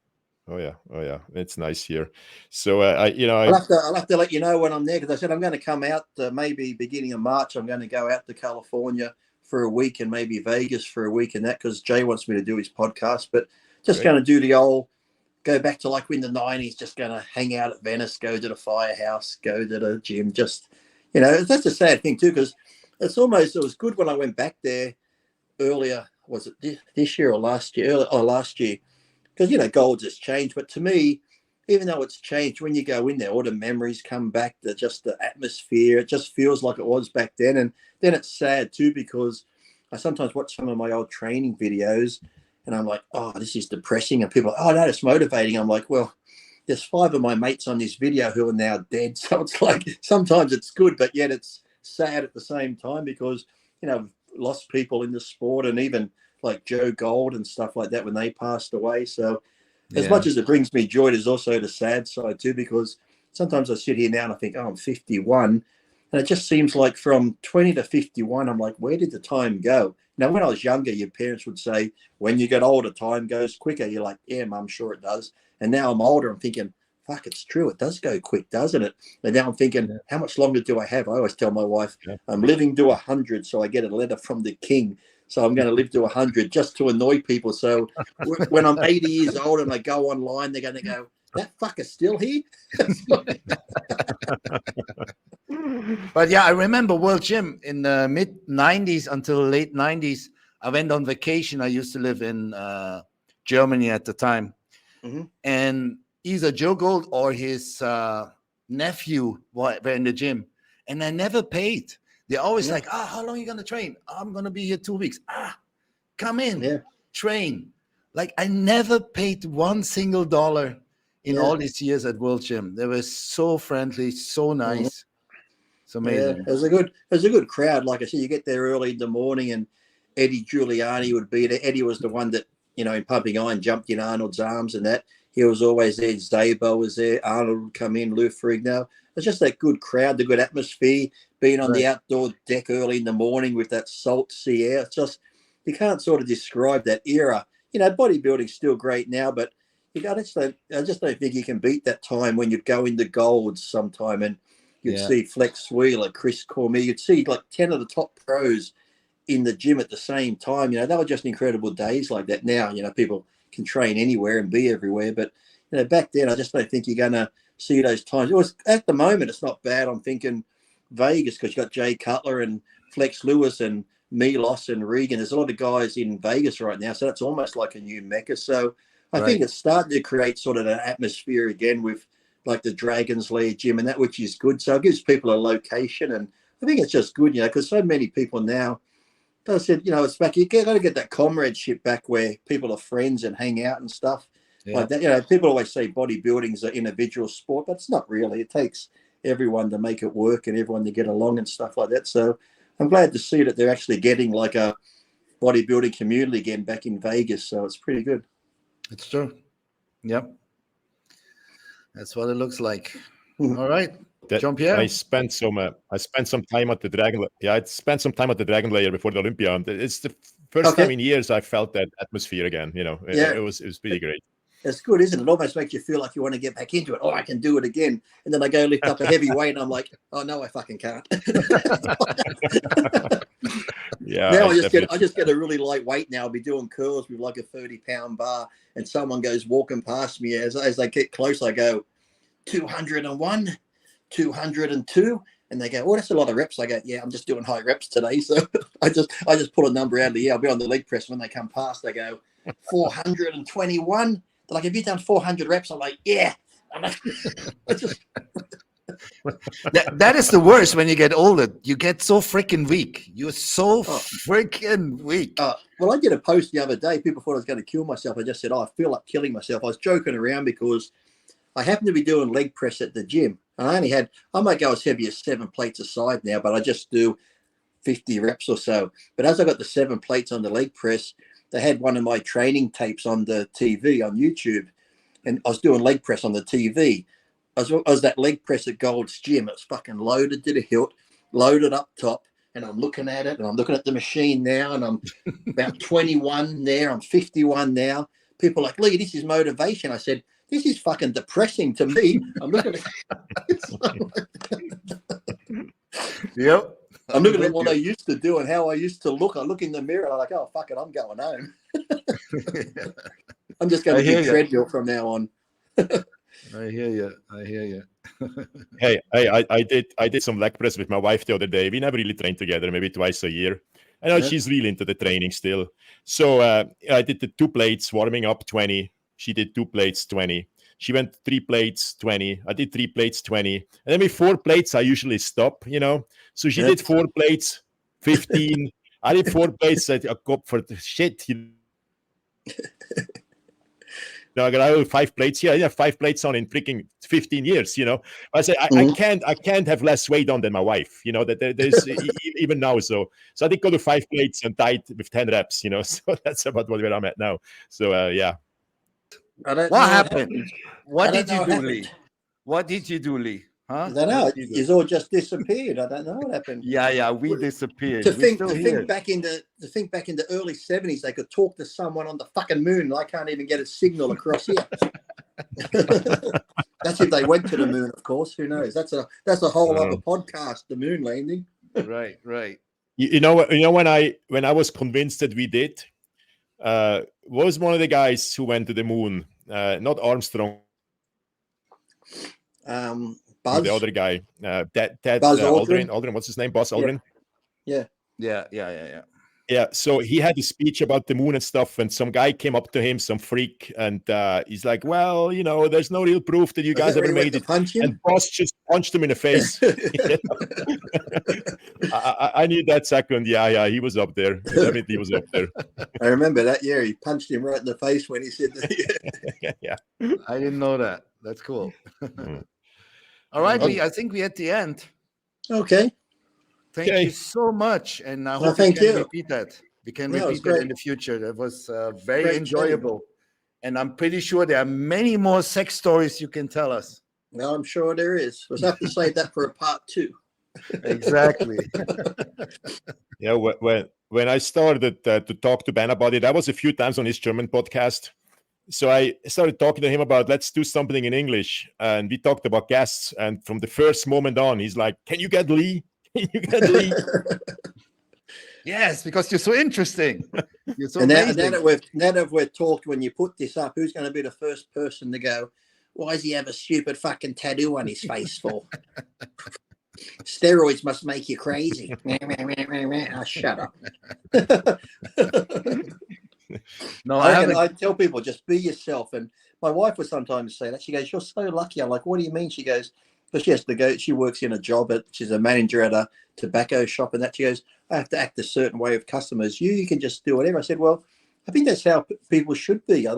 Oh yeah. It's nice here. So I'll have to let you know when I'm there, because I said I'm going to come out maybe beginning of March. I'm going to go out to California for a week and maybe Vegas for a week, and that because Jay wants me to do his podcast. But just going to do the old, go back to like in the 90s, just going to hang out at Venice, go to the firehouse, go to the gym. Just, that's a sad thing too, because it was good when I went back there earlier. Was it this year or last year? Last year. Because, gold has changed. But to me, even though it's changed, when you go in there, all the memories come back, the atmosphere, it just feels like it was back then. And then it's sad too, because I sometimes watch some of my old training videos and I'm like, oh, this is depressing. And people are like, oh, no, it's motivating. I'm like, well, there's 5 of my mates on this video who are now dead. So it's like, sometimes it's good, but yet it's sad at the same time, because, we've lost people in the sport, and even like Joe Gold and stuff like that when they passed away. So as much as it brings me joy, there's also the sad side too, because sometimes I sit here now and I think, oh, I'm 51. And it just seems like from 20 to 51, I'm like, where did the time go? Now, when I was younger, your parents would say, when you get older, time goes quicker. You're like, yeah, Mum, sure it does. And now I'm older, I'm thinking, fuck, it's true. It does go quick, doesn't it? And now I'm thinking, how much longer do I have? I always tell my wife, I'm living to 100, so I get a letter from the king. So I'm going to live to 100 just to annoy people. So when I'm 80 years old and I go online, they're going to go, that fucker's still here? But yeah, I remember World Gym in the mid 90s until late 90s. I went on vacation. I used to live in Germany at the time. Mm-hmm. And either Joe Gold or his nephew were in the gym. And I never paid. They're always like, how long are you going to train? I'm going to be here 2 weeks. Come in, train. Like, I never paid one single dollar in all these years at World Gym. They were so friendly, so nice. It's amazing. Yeah, it was a good crowd. Like I said, you get there early in the morning, and Eddie Giuliani would be there. Eddie was the one that, in Pumping Iron jumped in Arnold's arms and that. He was always there. Zabo was there. Arnold would come in, Lou Ferrigno. It's just that good crowd, the good atmosphere, being on the outdoor deck early in the morning with that salt sea air. It's just, you can't sort of describe that era. Bodybuilding's still great now, but I just don't think you can beat that time when you'd go into Golds sometime and you'd see Flex Wheeler, Chris Cormier. You'd see like 10 of the top pros in the gym at the same time. They were just incredible days like that. Now, people can train anywhere and be everywhere. But, back then, I just don't think you're going to see those times. It was, at the moment, it's not bad. I'm thinking Vegas, because you got Jay Cutler and Flex Lewis and Milos and Regan. There's a lot of guys in Vegas right now. So that's almost like a new Mecca. So I think it's starting to create sort of an atmosphere again with like the Dragons Lair gym and that, which is good. So it gives people a location. And I think it's just good, because so many people now, I said, it's back. You got to get that comradeship back where people are friends and hang out and stuff like that. People always say bodybuilding is an individual sport, but it's not really. It takes everyone to make it work and everyone to get along and stuff like that. So I'm glad to see that they're actually getting like a bodybuilding community again back in Vegas. So it's pretty good. It's true. Yep. That's what it looks like. All right. Jean-Pierre? I spent some time at the Dragon. Yeah, I spent some time at the Dragon Layer before the Olympia, and it's the first time in years I felt that atmosphere again. You know, it was pretty great. It's good, isn't it? It almost makes you feel like you want to get back into it. Oh, I can do it again. And then I go lift up a heavy weight, and I'm like, oh no, I fucking can't. Yeah. Now I just get a really light weight now. I'll be doing curls with like a 30-pound bar, and someone goes walking past me as they get close. I go 201, 202, and they go, "Oh, that's a lot of reps." I go, "Yeah, I'm just doing high reps today." So I just pull a number out of the air. I'll be on the leg press when they come past. They go 421. They're like, "Have you done 400 reps?" I'm like, "Yeah." I'm like, that is the worst when you get older. You get so freaking weak. You're so freaking weak. Well, I did a post the other day. People thought I was going to kill myself. I just said, "Oh, I feel like killing myself." I was joking around because I happened to be doing leg press at the gym. And I might go as heavy as 7 plates a side now, but I just do 50 reps or so. But as I got the 7 plates on the leg press, they had one of my training tapes on the TV on YouTube. And I was doing leg press on the TV. I was that leg press at Gold's Gym. It was fucking loaded to the hilt, loaded up top. And I'm looking at it, and I'm looking at the machine now, and I'm about 21 there. I'm 51 now. People are like, "Lee, this is motivation." I said, "This is fucking depressing to me." I'm looking at Yep. I'm looking at what I used to do and how I used to look. I look in the mirror and I'm like, "Oh, fuck it, I'm going home." I'm just going to do treadmill from now on. I hear you. Hey, I did some leg press with my wife the other day. We never really trained together, maybe twice a year. I know she's really into the training still. So I did the 2 plates, warming up 20. She did 2 plates, 20. She went 3 plates, 20. I did 3 plates, 20. And then with 4 plates, I usually stop, you know. So she did 4 plates, 15. I did 4 plates. I go for the shit. No, I got 5 plates here. Yeah, 5 plates on in freaking 15 years, you know. I say I can't have less weight on than my wife, you know. That there's even now. So I did go to 5 plates and died with 10 reps, you know. So that's about where I'm at now. So yeah. What happened? What did you do, Lee? What did you do, Lee? Huh? I don't know. It's all just disappeared. I don't know what happened. Yeah, we disappeared. To think back in the early 70s, they could talk to someone on the fucking moon. And I can't even get a signal across here. That's if they went to the moon, of course. Who knows? That's a whole other podcast. The moon landing. Right. You know when I was convinced that we did, was one of the guys who went to the moon, not Armstrong. Buzz? The other guy, Buzz Aldrin. Aldrin, what's his name? Buzz Aldrin. Yeah. Yeah. So he had a speech about the moon and stuff, and some guy came up to him, some freak, and he's like, "Well, you know, there's no real proof that you guys ever made it." And Buzz just punched him in the face. I knew that second. Yeah, he was up there. Definitely was up there. I remember that year. He punched him right in the face when he said that. Yeah. I didn't know that. That's cool. All right, Lee, I think we're at the end. Okay. Thank you so much. And I hope we can repeat that. We can repeat that in the future. That was very enjoyable. And I'm pretty sure there are many more sex stories you can tell us. Well, I'm sure there is. We'll have to save that for a part 2. Exactly. Yeah, when I started to talk to Ben about it, that was a few times on his German podcast. So I started talking to him about, let's do something in English. And we talked about guests. And from the first moment on, he's like, "Can you get Lee? Can you get Lee?" Yes, because you're so interesting. You're so amazing. Now that we've talked, when you put this up, who's going to be the first person to go, "Why does he have a stupid fucking tattoo on his face for?" Steroids must make you crazy. Oh, shut up. No, I tell people, just be yourself. And my wife would sometimes say that. She goes, "You're so lucky." I'm like, "What do you mean?" She goes, but she has to go. She works in a job she's a manager at a tobacco shop, and that she goes, "I have to act a certain way with customers. You can just do whatever." I said, "Well, I think that's how people should be.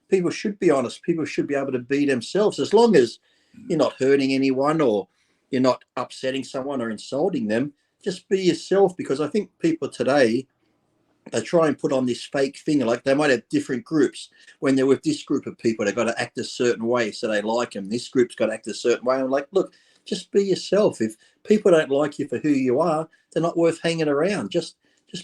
People should be honest. People should be able to be themselves, as long as you're not hurting anyone or you're not upsetting someone or insulting them. Just be yourself." Because I think people today they try and put on this fake thing. Like they might have different groups. When they're with this group of people, they've got to act a certain way so they like them. This group's got to act a certain way. I'm like, look, just be yourself. If people don't like you for who you are, they're not worth hanging around. Just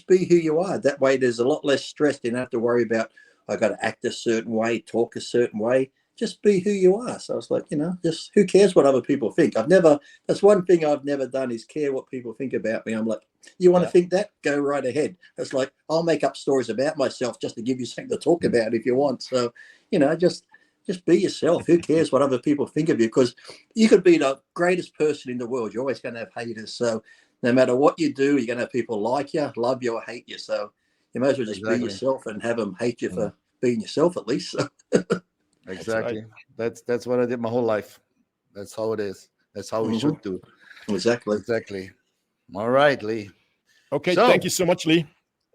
be who you are. That way there's a lot less stress. You don't have to worry about, I've got to act a certain way, talk a certain way. Just be who you are. So I was like, just who cares what other people think? That's one thing I've never done is care what people think about me. I'm like, you want to think that? Go right ahead. It's like, I'll make up stories about myself just to give you something to talk about if you want. So, just be yourself. Who cares what other people think of you? Because you could be the greatest person in the world. You're always going to have haters. So no matter what you do, you're going to have people like you, love you, or hate you. So you might as well just be yourself and have them hate you for being yourself at least. So. Exactly. That's what I did my whole life. That's how it is. That's how we should do. Exactly. All right, Lee. Okay, thank you so much, Lee.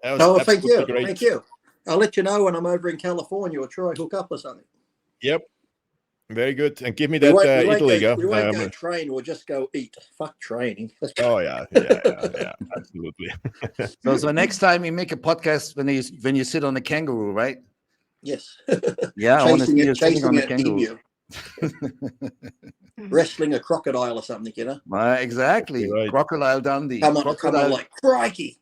Thank you. Great. Thank you. I'll let you know when I'm over in California or try hook up or something. Yep. Very good. And give me that Italy go. We won't go train. We'll just go eat. Fuck training. Oh yeah, absolutely. So next time you make a podcast when you sit on a kangaroo, right? Yes. Yeah, I want to see you sitting on the kangaroo. Wrestling a crocodile or something, Exactly. Right. Crocodile Dundee. Come on, like, crikey,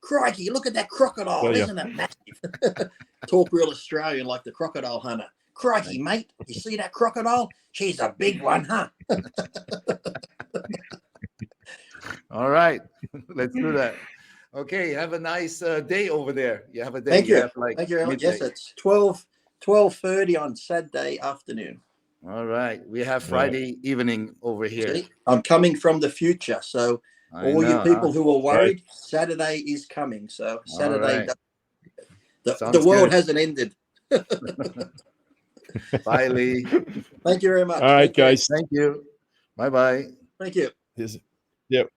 look at that crocodile. Isn't it massive? Talk real Australian like the crocodile hunter. Crikey, mate, you see that crocodile? She's a big one, huh? All right. Let's do that. Okay, have a nice day over there. You have a day. Thank you. Thank you very much. Yes, it's 12:30 on Saturday afternoon. All right. We have Friday evening over here. See? I'm coming from the future. So all you people who are worried, Saturday is coming. So Saturday, the world hasn't ended. Bye, Lee. Thank you very much. All right, guys. Thank you. Bye-bye. Thank you. Yep.